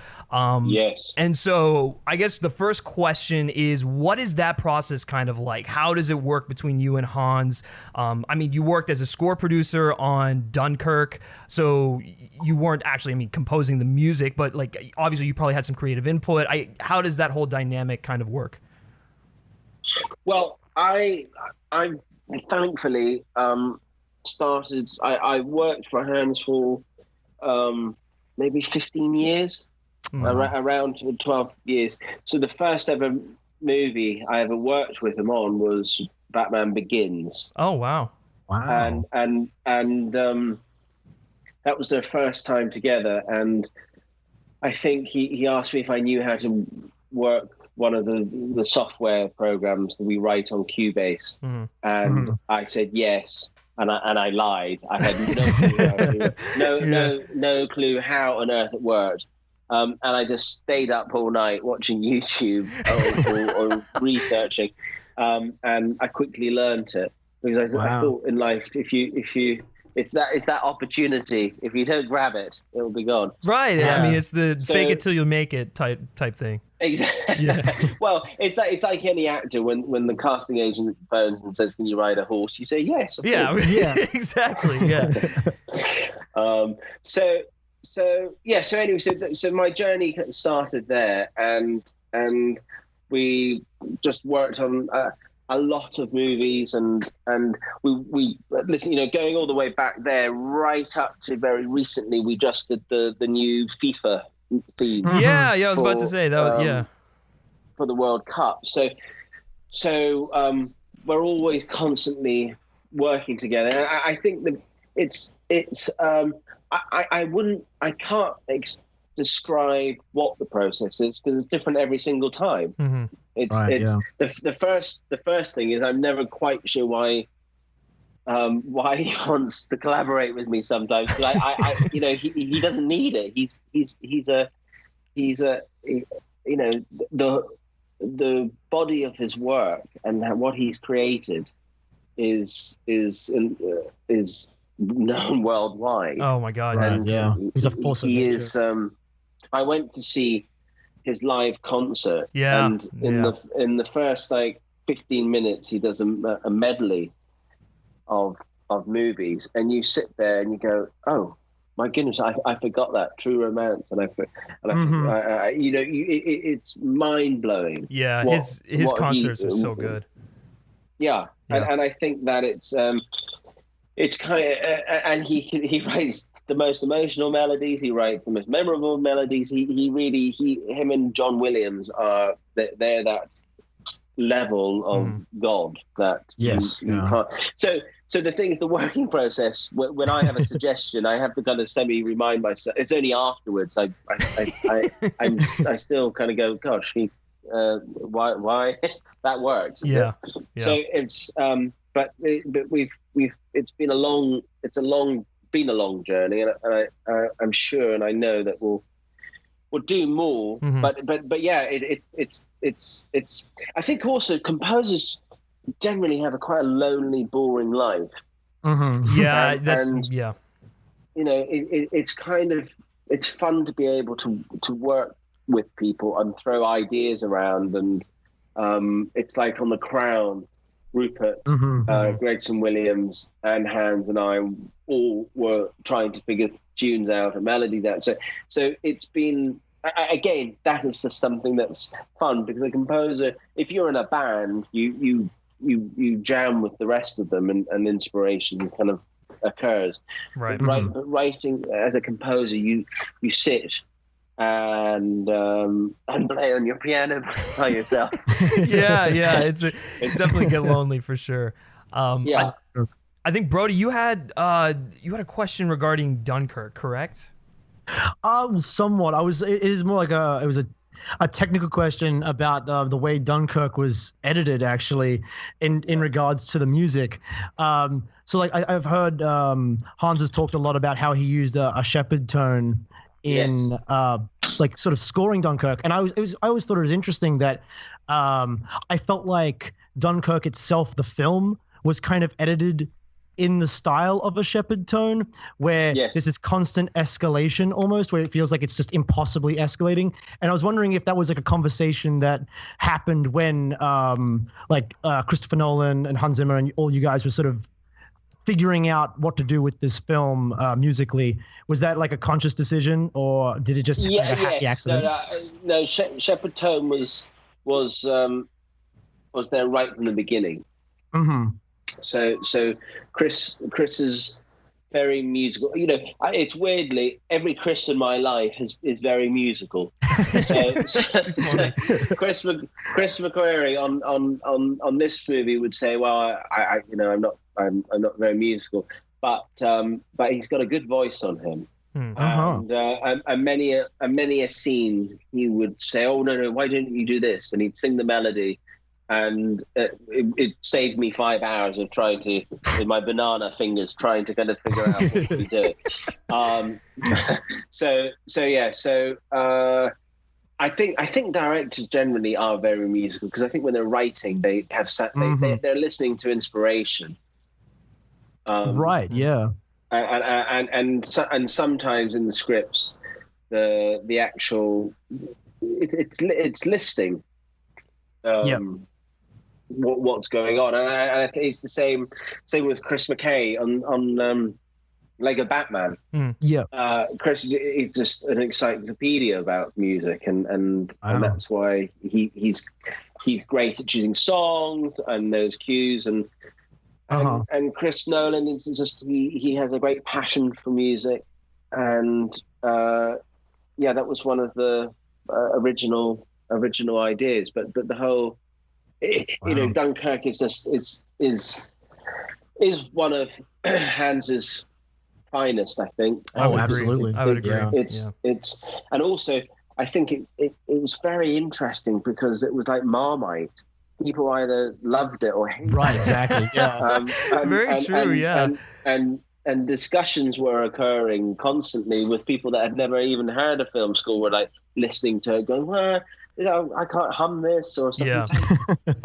Yes. And so I guess the first question is, what is that process kind of like? How does it work between you and Hans? I mean, you worked as a score producer on Dunkirk, so you weren't actually, composing the music, but like obviously you probably had some creative input. How does that whole dynamic kind of work? Well, I thankfully started. I worked for Hans for maybe 15 years, around 12 years. So the first ever movie I ever worked with him on was Batman Begins. Oh wow! Wow. And that was their first time together. And I think he asked me if I knew how to work one of the software programs that we write on Cubase, and I said yes, and I lied. I had no clue how on earth it worked, and I just stayed up all night watching YouTube or researching, and I quickly learned it, because I thought in life, if it's that opportunity. If you don't grab it, it will be gone. Right. Yeah. It's the fake it till you make it type thing. Exactly. Yeah. Well, it's like any actor when the casting agent phones and says, "Can you ride a horse?" You say yes. Yeah. Exactly. Yeah. So my journey started there, and we just worked on a lot of movies, and we listen, going all the way back there, right up to very recently, we just did the new FIFA theme. Yeah, I was about to say that. For the World Cup. So we're always constantly working together. And I think that I can't describe what the process is, because it's different every single time. The first thing is, I'm never quite sure why he wants to collaborate with me sometimes. He doesn't need it. The body of his work and what he's created is known worldwide. Oh my God! And he's a force of nature. He is. I went to see his live concert. Yeah. And in the first 15 minutes, he does a medley of movies, and you sit there and you go, "Oh my goodness, I forgot that True Romance," and it's mind blowing. Yeah, his concerts are so good. Yeah. And I think that it's kind of, and he writes the most emotional melodies. He writes the most memorable melodies. Him and John Williams they're that level of God that you can't. So the thing is, the working process, when I have a suggestion, I have to kind of semi-remind myself. It's only afterwards I still kind of go, gosh, why that works. Yeah. So it's but it's been a long journey, and I'm sure, and I know that we'll do more. But yeah, it's I think also composers generally have quite a lonely, boring life. Yeah, it's fun to be able to work with people and throw ideas around, and it's like on The Crown, Rupert, Gregson Williams, and Hans and I all were trying to figure tunes out and melodies out. So it's been, again, that is just something that's fun, because a composer, if you're in a band, you jam with the rest of them, and inspiration kind of occurs. Right. But writing as a composer, you sit and play on your piano by yourself. yeah, it definitely get lonely for sure. I think Brody, you had a question regarding Dunkirk, correct? Somewhat. It is more like it was a technical question about the way Dunkirk was edited, actually, in regards to the music. So like I've heard Hans has talked a lot about how he used a shepherd tone in like sort of scoring Dunkirk, and I always thought it was interesting that I felt like Dunkirk itself, the film, was kind of edited in the style of a Shepard tone, where there's this constant escalation almost, where it feels like it's just impossibly escalating. And I was wondering if that was like a conversation that happened when Christopher Nolan and Hans Zimmer and all you guys were sort of figuring out what to do with this film musically. Was that like a conscious decision, or did it just like a happy accident? No, Shepard tone was there right from the beginning. Mm-hmm. So Chris is very musical. You know, it's weirdly every Chris in my life is very musical. So Chris McQuarrie on this movie would say, well, I'm not very musical, but he's got a good voice on him. And many a scene he would say, oh no, why don't you do this? And he'd sing the melody. And it saved me 5 hours of trying to, with my banana fingers, trying to kind of figure out what to do. I think directors generally are very musical, because I think when they're writing, they have they're listening to inspiration. Right. Yeah. And sometimes in the scripts, the actual it's listing. What's going on, and I think it's the same with Chris McKay on Lego Batman. Chris is just an encyclopedia about music, and that's why he's great at choosing songs and those cues, and Chris Nolan is just he has a great passion for music, and that was one of the original ideas, but the whole Dunkirk is just is one of Hans's finest, I think. Absolutely. I would agree. It's and also I think it was very interesting because it was like Marmite. People either loved it or hated it. Right, exactly. Yeah. Very true. And discussions were occurring constantly with people that had never even heard of film school, were like listening to it, going, well, I can't hum this or something.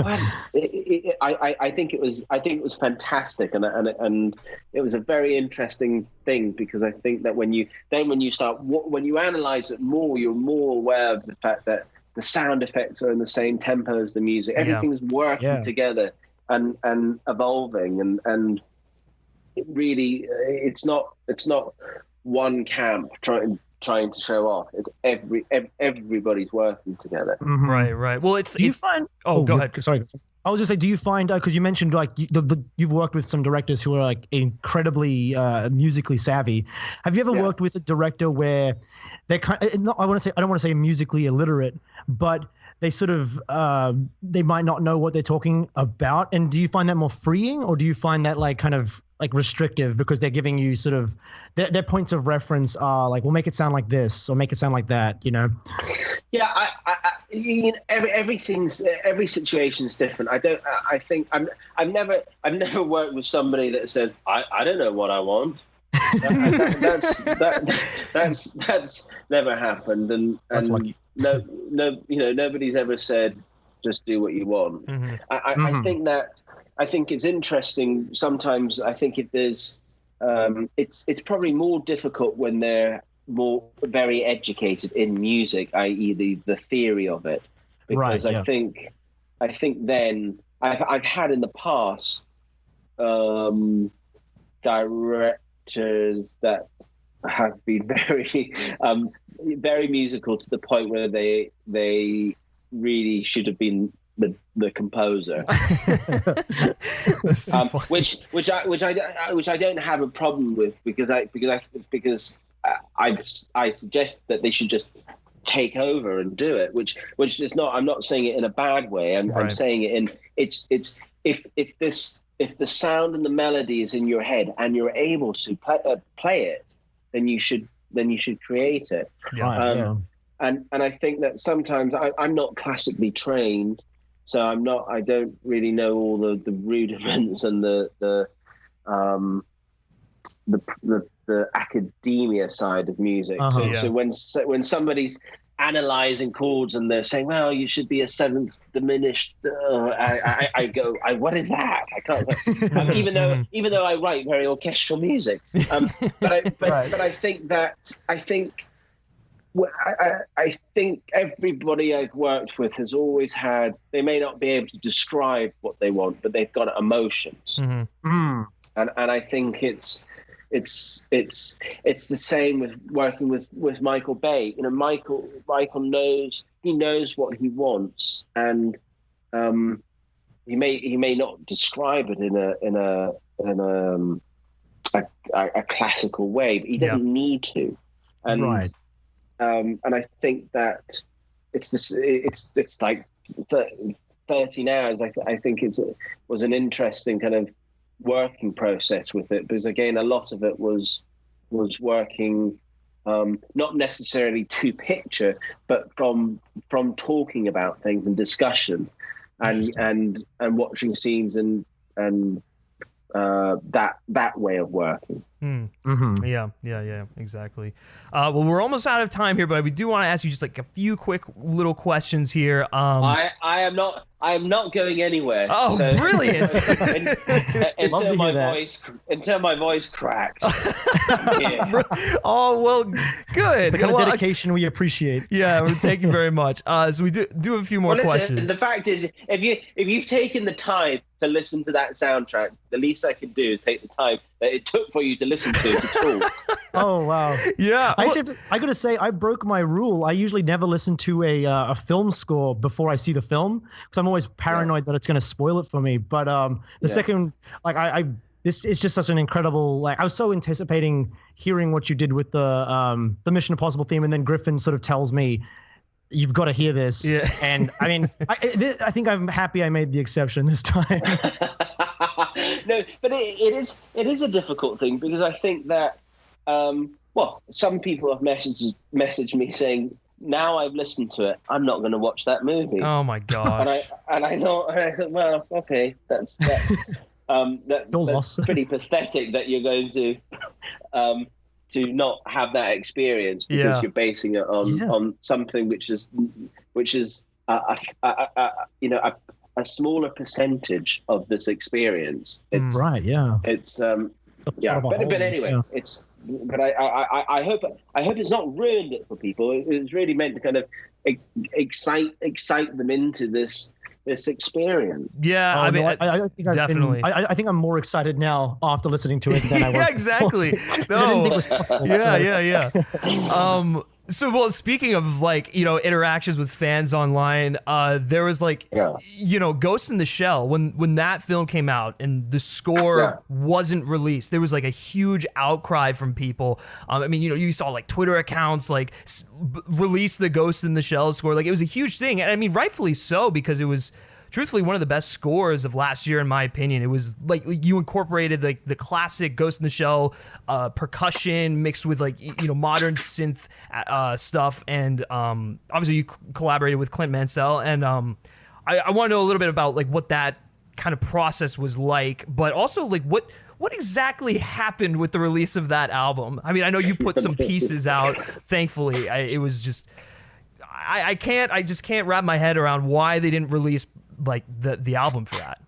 I think it was fantastic, and it was a very interesting thing, because I think that when you analyze it more, you're more aware of the fact that the sound effects are in the same tempo as the music. Everything's working together and evolving, and it really it's not one camp trying to show off. It's everybody's working together. Right. Well, do you find? Oh, go ahead. Sorry. I was just saying, do you find, because you mentioned like you've worked with some directors who are like incredibly musically savvy. Have you ever worked with a director where they I don't want to say musically illiterate, but they sort of they might not know what they're talking about? And do you find that more freeing, or do you find that like kind of like restrictive, because they're giving you sort of their points of reference are like, we'll make it sound like this or make it sound like that, you know? Yeah, every situation's different. I've never worked with somebody that said, I don't know what I want. That's never happened, and nobody's ever said just do what you want. I think it's interesting. Sometimes I think it's probably more difficult when they're very educated in music, i.e. the theory of it, because I think then I've had in the past directors that have been very very musical to the point where they really should have been the composer, which I don't have a problem with, because I suggest that they should just take over and do it, which is not. I'm not saying it in a bad way. I'm saying it in it's if the sound and the melody is in your head and you're able to play it, then you should create it. And I think that sometimes I'm not classically trained. So I don't really know all the rudiments and the the academia side of music. So when somebody's analyzing chords and they're saying, well, you should be a seventh diminished, I go, what is that? I can't, even though I write very orchestral music. But I think everybody I've worked with has always had, they may not be able to describe what they want, but they've got emotions. And I think it's the same with working with Michael Bay. You know, Michael knows what he wants, and he may not describe it in a classical way, but he doesn't need to. And and I think that it's like 13 hours. I think it was an interesting kind of working process with it, because again, a lot of it was working not necessarily to picture, but from talking about things and discussion and watching scenes and that way of working. Yeah, exactly. Well, we're almost out of time here, but we do want to ask you just like a few quick little questions here. I am not going anywhere. Oh, so, brilliant! until my voice cracks. Oh, well, good. The kind of dedication we appreciate. Yeah, well, thank you very much. So we do have a few more questions. The fact is, if you've taken the time to listen to that soundtrack, the least I can do is take the time that it took for you to listen to it at all. Oh wow! Yeah, I gotta say, I broke my rule. I usually never listen to a film score before I see the film, because I'm always paranoid that it's gonna spoil it for me. But the second, like this is just such an incredible. Like, I was so anticipating hearing what you did with the Mission Impossible theme, and then Griffin sort of tells me, you've got to hear this. Yeah. And I mean, I think I'm happy I made the exception this time. No, but it is a difficult thing, because I think that some people have messaged me saying, now I've listened to it, I'm not going to watch that movie. Oh my gosh! and I thought, well, okay, that's pretty pathetic that you're going to not have that experience, because you're basing it on something which is a smaller percentage of this experience. It's, right. Yeah. It's but anyway, it's. But I hope it's not ruined it for people. It was really meant to kind of excite them into this experience. Yeah, I mean, I think definitely. I think I'm more excited now after listening to it than I was. Yeah, exactly. No. I didn't think it was possible. Yeah. So, well, speaking of interactions with fans online, there was Ghost in the Shell, when that film came out and the score wasn't released, there was like a huge outcry from people. I mean, you saw like Twitter accounts release the Ghost in the Shell score. Like, it was a huge thing, and I mean, rightfully so, because it was truthfully one of the best scores of last year, in my opinion. It was like you incorporated the classic Ghost in the Shell percussion mixed with modern synth stuff, and obviously you collaborated with Clint Mansell, and I want to know a little bit about what that kind of process was like, but also what exactly happened with the release of that album. I mean, I know you put some pieces out, thankfully. It was just I just can't wrap my head around why they didn't release the album for that.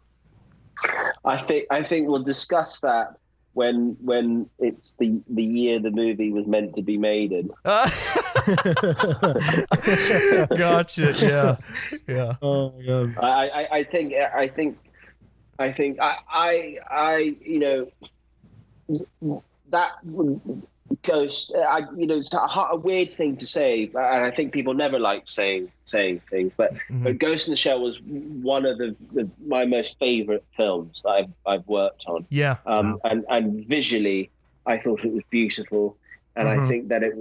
I think we'll discuss that when it's the year the movie was meant to be made in. Gotcha. Yeah. Oh yeah. I think that Ghost, it's a weird thing to say, and I think people never like saying things, but Ghost in the Shell was one of my most favorite films that I've worked on. Yeah. And visually, I thought it was beautiful, and I think that it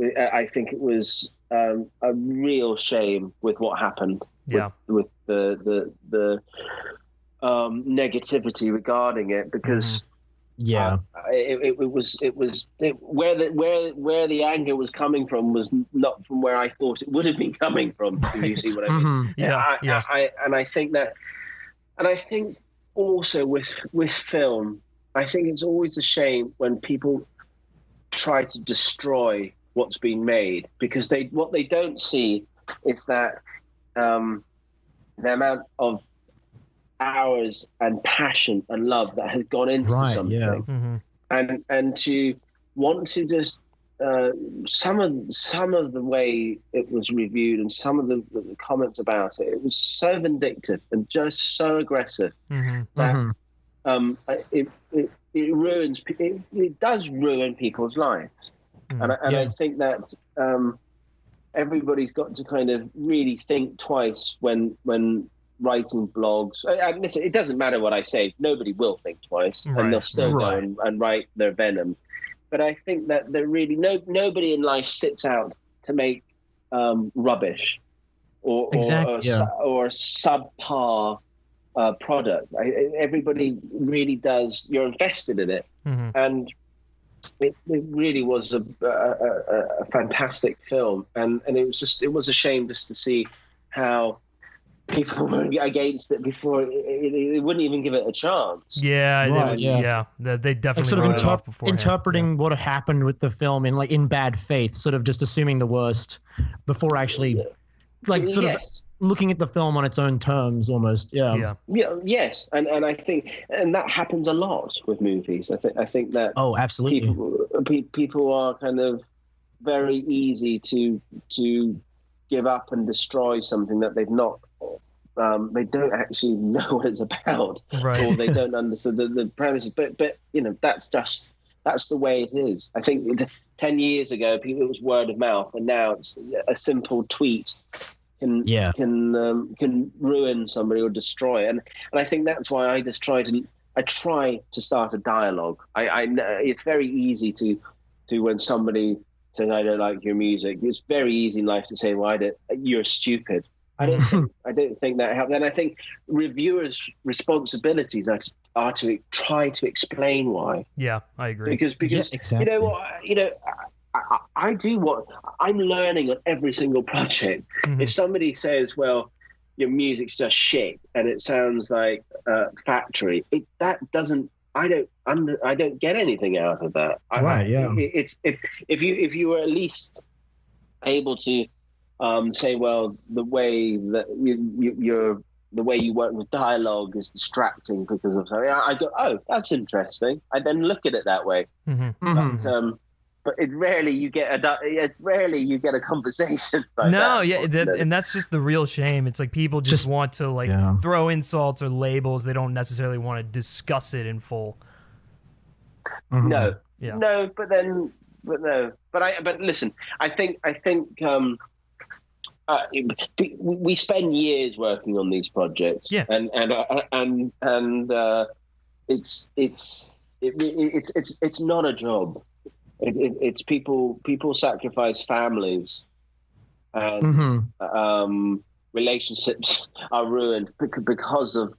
was a real shame with what happened. With the negativity regarding it, because. It was where the anger was coming from was not from where I thought it would have been coming from. Right. You see what I mean? I think also with film, I think it's always a shame when people try to destroy what's been made, because what they don't see is that the amount of hours and passion and love that has gone into something, and to want to just some of the way it was reviewed and some of the comments about it, it was so vindictive and just so aggressive that it ruins. It does ruin people's lives, and I think that everybody's got to kind of really think twice when writing blogs. Listen, it doesn't matter what I say; nobody will think twice, and they'll still go and write their venom. But I think that there really nobody in life sits out to make rubbish or subpar product. Everybody really does. You're invested in it, and it really was a fantastic film. And it was a shame just to see how people were against it before they wouldn't even give it a chance. They definitely sort wrote of it off beforehand. interpreting what happened with the film in bad faith, sort of just assuming the worst before actually sort of looking at the film on its own terms almost. Yes, and I think that happens a lot with movies. I think that absolutely people are kind of very easy to give up and destroy something that they've not. They don't actually know what it's about, or they don't understand the premises. But that's the way it is. I think 10 years ago, it was word of mouth, and now it's a simple tweet can ruin somebody or destroy. And I think that's why I try to start a dialogue. I it's very easy to when somebody says I don't like your music. It's very easy in life to say, "Well, you're stupid." I don't think that helps. And I think reviewers' responsibilities are to try to explain why. Yeah, I agree. Because exactly. I do what I'm learning on every single project. If somebody says, "Well, your music's just shit and it sounds like factory," I don't get anything out of that. It's if you were at least able to say, well, the way that the way you work with dialogue is distracting because of something. I go, oh, that's interesting. I then look at it that way. But it's rarely you get a conversation. And that's just the real shame. It's like people just want to throw insults or labels. They don't necessarily want to discuss it in full. No, but listen, I think we spend years working on these projects, and it's not a job. It's people sacrifice families, and relationships are ruined because of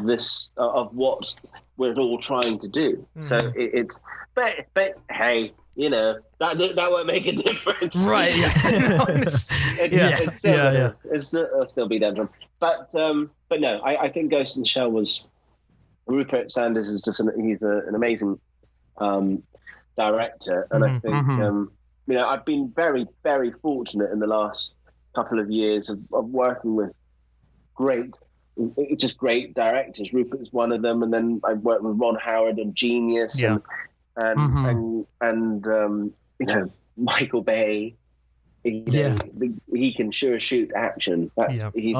this of what we're all trying to do. So but hey, that won't make a difference, right? It'll still be done. But no, I think Ghost in the Shell was Rupert Sanders is he's an amazing director, and I think I've been very, very fortunate in the last couple of years of working with great directors. Rupert's one of them, and then I've worked with Ron Howard on Genius, and Michael Bay. He can sure shoot action. He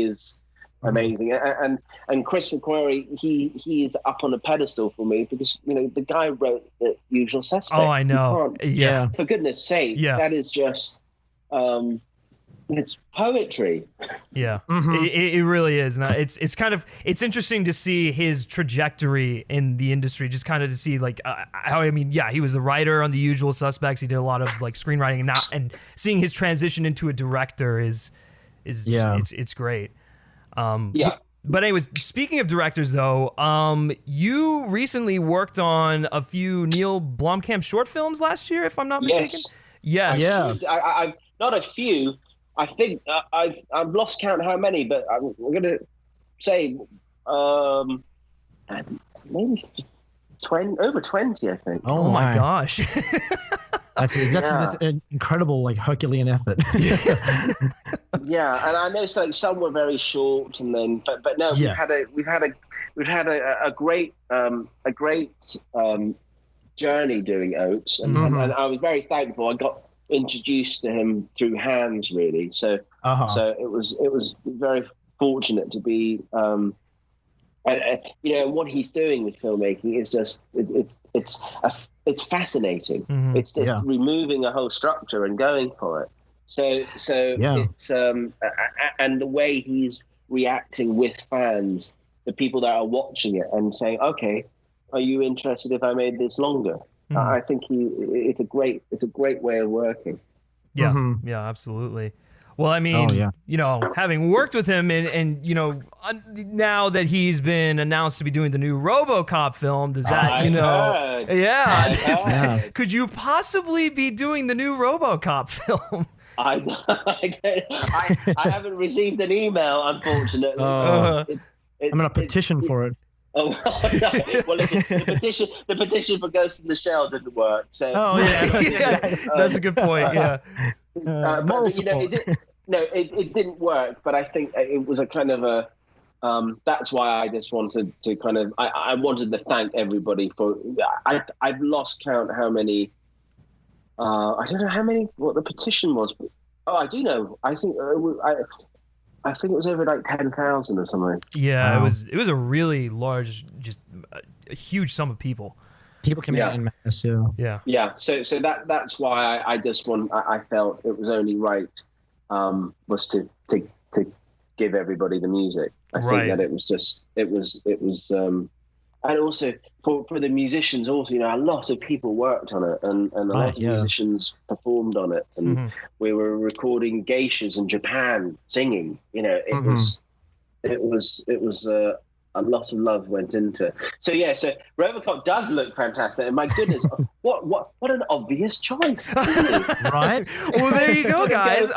is amazing. And Chris McQuarrie, he is up on a pedestal for me because the guy wrote The Usual Suspects. Oh, I know. For goodness sake, that is just it's poetry. It really is. Now it's interesting to see his trajectory in the industry, just kind of to see how he was the writer on The Usual Suspects. He did a lot of screenwriting, and seeing his transition into a director is just, it's great. But anyways, speaking of directors though, you recently worked on a few Neil Blomkamp short films last year, if I'm not mistaken. Yes. I've not a few. I think I've lost count how many, but we're going to say maybe over 20, I think. Oh my gosh. That's an incredible, like, Herculean effort. Yeah, and I know some were very short, and then but no, we've had a great journey doing Oates, and I was very thankful. I got introduced to him through Hans, really. So so it was very fortunate to be. What he's doing with filmmaking is just it's fascinating. It's just removing a whole structure and going for it. So it's and the way he's reacting with fans, the people that are watching it, and saying, "Okay, are you interested if I made this longer?" I think it's a great way of working. Yeah, yeah, absolutely. Well, I mean, having worked with him and now that he's been announced to be doing the new RoboCop film, does that, heard. Could you possibly be doing the new RoboCop film? I haven't received an email, unfortunately. I'm going to petition for it. Oh no. Well, the petition for Ghost in the Shell didn't work. So that's a good point. Yeah, it didn't work. But I think it was a kind of a. That's why I just wanted to kind of. I wanted to thank everybody for. I've lost count how many. I don't know what the petition was. But, I do know. I think I think it was over like 10,000 or something. Yeah, it was a really large, just a huge sum of people. People came out in mass. Yeah. So that's why I just I felt it was only right was to give everybody the music. I think that it was and also for the musicians also, a lot of people worked on it and a lot of musicians performed on it, and we were recording geishas in Japan singing. It was a lot of love went into it. So RoboCop does look fantastic, and my goodness, what an obvious choice, right? Well, there you go, guys.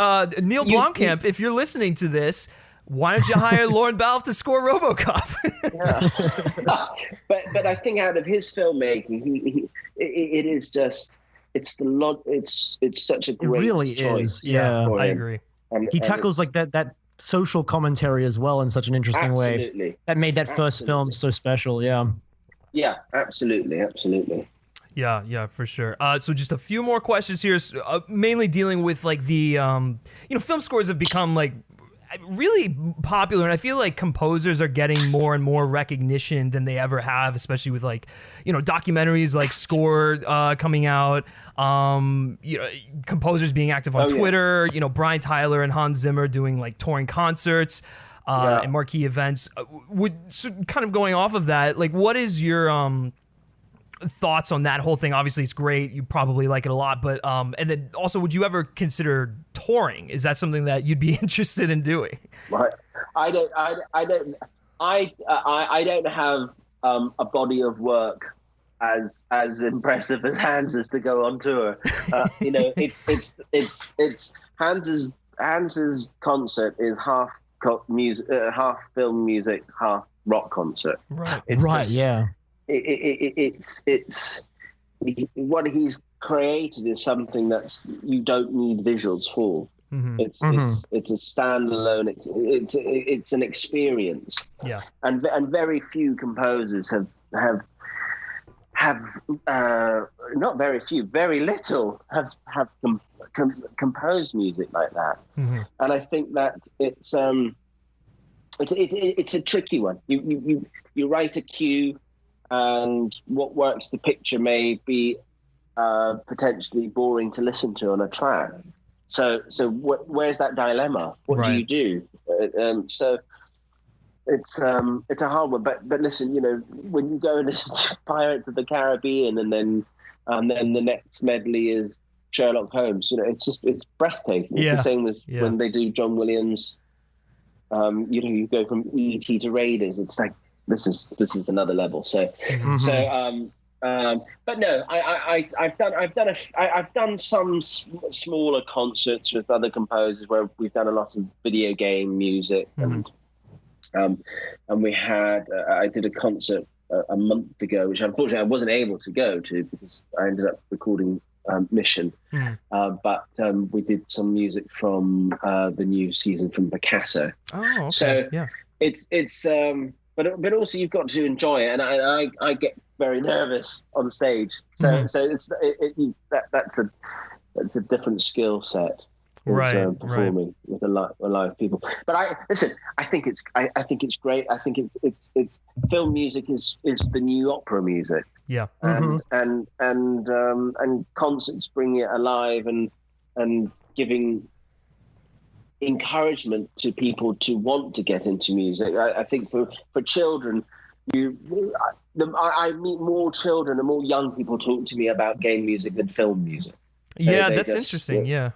Neil Blomkamp, if you're listening to this, why don't you hire Lorne Balfe to score RoboCop? But I think out of his filmmaking, it is just it's such a great choice. Yeah, I agree. He tackles like that social commentary as well in such an interesting way. That made that first film so special. Yeah, absolutely. Yeah, for sure. So just a few more questions here, mainly dealing with like the film scores have become like really popular, and I feel like composers are getting more and more recognition than they ever have, especially with like documentaries like Score coming out, composers being active on Twitter, Brian Tyler and Hans Zimmer doing like touring concerts and marquee events. Kind of going off of that, like what is your thoughts on that whole thing? Obviously it's great, you probably like it a lot, but and then also, would you ever consider touring? Is that something that you'd be interested in doing? Right. I don't have a body of work as impressive as Hans's to go on tour. It's Hans's concert is half music, half film music, half rock concert. Right. It's what he's created is something that's you don't need visuals for. It's a standalone. It's an experience. Yeah. And very few composers have not very few, very little have composed music like that. And I think that it's a tricky one. You write a cue. And what works the picture may be potentially boring to listen to on a track. So where's that dilemma? What do you do? So it's a hard one. But listen, when you go and listen to Pirates of the Caribbean, and then the next medley is Sherlock Holmes, it's breathtaking. It's the same as when they do John Williams. You go from E.T. to Raiders. It's like. This is another level. So, but no, I've done some smaller concerts with other composers where we've done a lot of video game music, and we had I did a concert a month ago, which unfortunately I wasn't able to go to because I ended up recording Mission. But we did some music from the new season from Picasso. Oh, okay. So yeah. It's but also you've got to enjoy it, and I get very nervous on stage. So that's a different skill set. Performing with a lot of people. But I think it's great. I think it's film music is the new opera music. Yeah. And concerts bring it alive and giving encouragement to people to want to get into music. I think for children, I meet more children and more young people talk to me about game music than film music. Yeah, that's interesting. Yeah.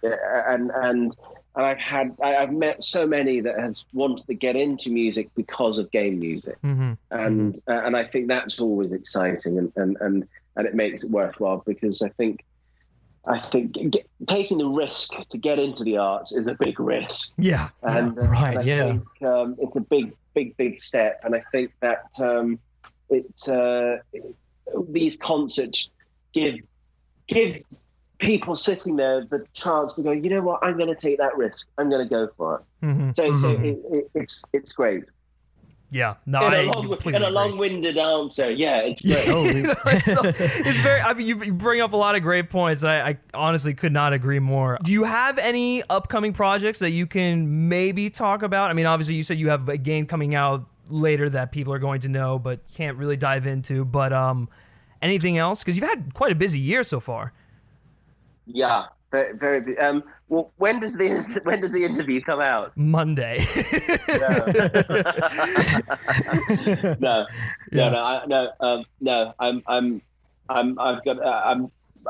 And I've met so many that have wanted to get into music because of game music, and I think that's always exciting, and it makes it worthwhile, because I think taking the risk to get into the arts is a big risk. Yeah, and I think it's a big step, and I think that these concerts give people sitting there the chance to go, you know what, I'm going to take that risk. I'm going to go for it. So it's great. Yeah, no, in a long-winded answer. Yeah, it's great. It's very. I mean, you bring up a lot of great points. I honestly could not agree more. Do you have any upcoming projects that you can maybe talk about? I mean, obviously, you said you have a game coming out later that people are going to know, but can't really dive into. But anything else? Because you've had quite a busy year so far. Yeah, very, very. Well, when does the interview come out? Monday. No.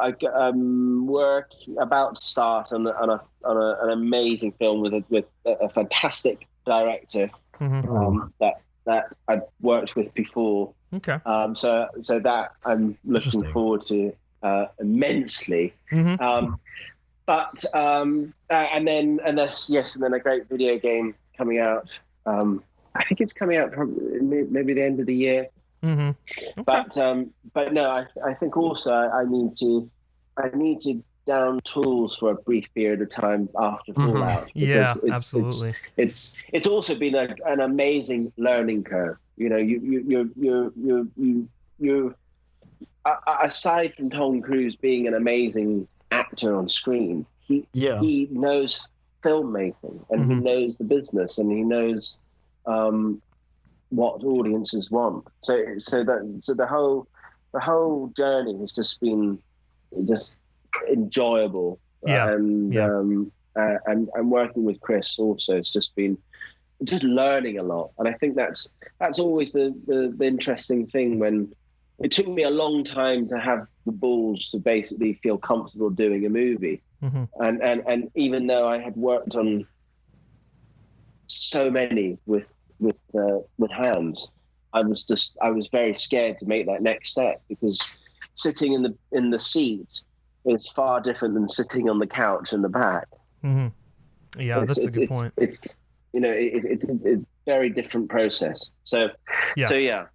I've got work about to start on an amazing film with a fantastic director that I've worked with before. Okay. So that I'm looking forward to immensely. But and then a great video game coming out. I think it's coming out probably maybe the end of the year. Okay. But no, I think also I need to down tools for a brief period of time after Fallout. Yeah, absolutely. It's also been an amazing learning curve. You know, you aside from Tom Cruise being an amazing actor on screen, he knows filmmaking, and he knows the business, and he knows what audiences want. So the whole journey has just been enjoyable. And working with Chris also has just been learning a lot. And I think that's always the interesting thing. When it took me a long time to have the balls to basically feel comfortable doing a movie. And even though I had worked on so many with hands, I was very scared to make that next step, because sitting in the seat is far different than sitting on the couch in the back. Yeah, that's a good point. It's a very different process. So yeah.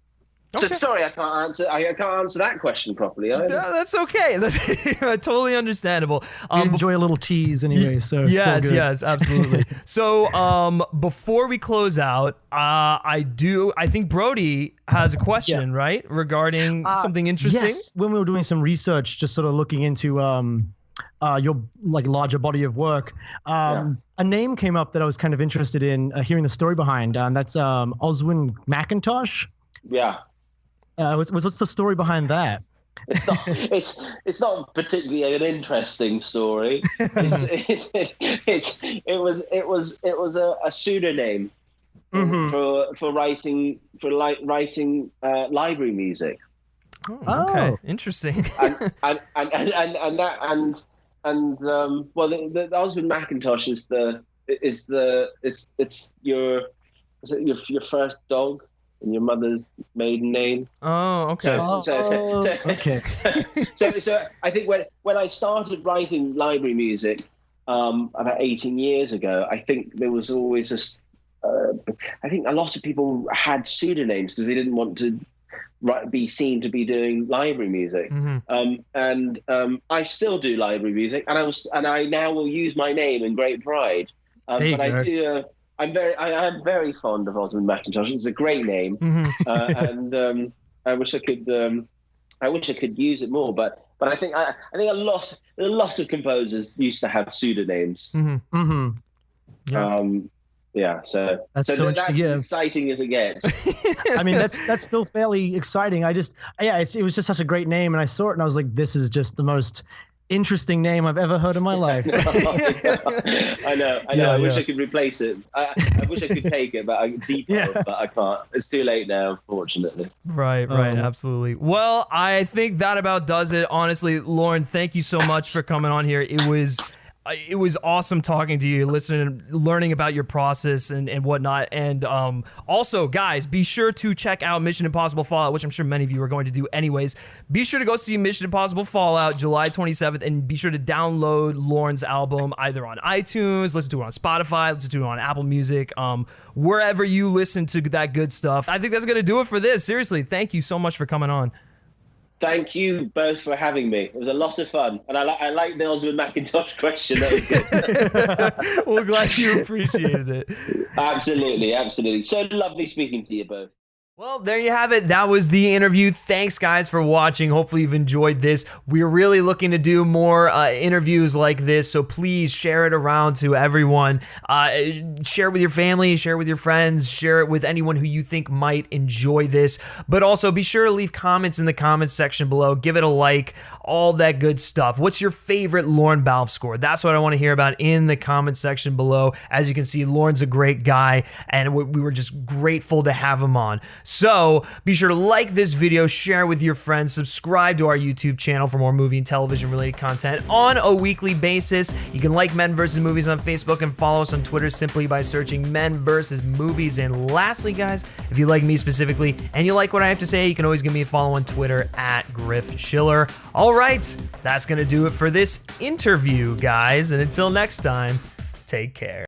Okay. So sorry, I can't answer that question properly. No, that's okay. That's totally understandable. You enjoy a little tease anyway, so yes, absolutely. So before we close out, I think Brody has a question, right, regarding something interesting. Yes, when we were doing some research, just sort of looking into your larger body of work, a name came up that I was kind of interested in hearing the story behind, and that's Oswin McIntosh. Yeah. What's the story behind that? It's not particularly an interesting story. It was a pseudonym for writing library music. Oh, okay, interesting. The Oswald McIntosh is your first dog and your mother's maiden name. Oh, okay. Okay. So I think when I started writing library music about 18 years ago, I think there was always this. I think a lot of people had pseudonyms because they didn't want to be seen to be doing library music. And I still do library music, and I now will use my name in great pride. But I do. I'm very fond of Osmond McIntosh. It's a great name, and I wish I could use it more. But I think a lot of composers used to have pseudonyms. Yeah, so that's exciting as it gets. I mean, that's still fairly exciting. It was just such a great name, and I saw it and I was like, this is just the most interesting name I've ever heard in my life. I know. I wish I could replace it. I wish I could take it, but but I can't. It's too late now, unfortunately. Right, absolutely. Well, I think that about does it. Honestly, Lorne, thank you so much for coming on here. It was awesome talking to you, listening, learning about your process and whatnot. And also, guys, be sure to check out Mission Impossible Fallout, which I'm sure many of you are going to do anyways. Be sure to go see Mission Impossible Fallout July 27th, and be sure to download Lorne's album either on iTunes, listen to it on Spotify, listen to it on Apple Music, wherever you listen to that good stuff. I think that's going to do it for this. Seriously, thank you so much for coming on. Thank you both for having me. It was a lot of fun, and I like the Osmond McIntosh question. That was good. Well, glad you appreciated it. Absolutely. So lovely speaking to you both. Well, there you have it. That was the interview. Thanks, guys, for watching. Hopefully you've enjoyed this. We're really looking to do more interviews like this, so please share it around to everyone. Share it with your family, share it with your friends, share it with anyone who you think might enjoy this. But also be sure to leave comments in the comments section below. Give it a like, all that good stuff. What's your favorite Lorne Balfe score? That's what I want to hear about in the comments section below. As you can see, Lorne's a great guy, and we were just grateful to have him on. So be sure to like this video, share with your friends, subscribe to our YouTube channel for more movie and television related content on a weekly basis. You can like Men vs. Movies on Facebook and follow us on Twitter simply by searching Men vs. Movies. And lastly, guys, if you like me specifically and you like what I have to say, you can always give me a follow on Twitter at Griff Schiller. All right, that's going to do it for this interview, guys. And until next time, take care.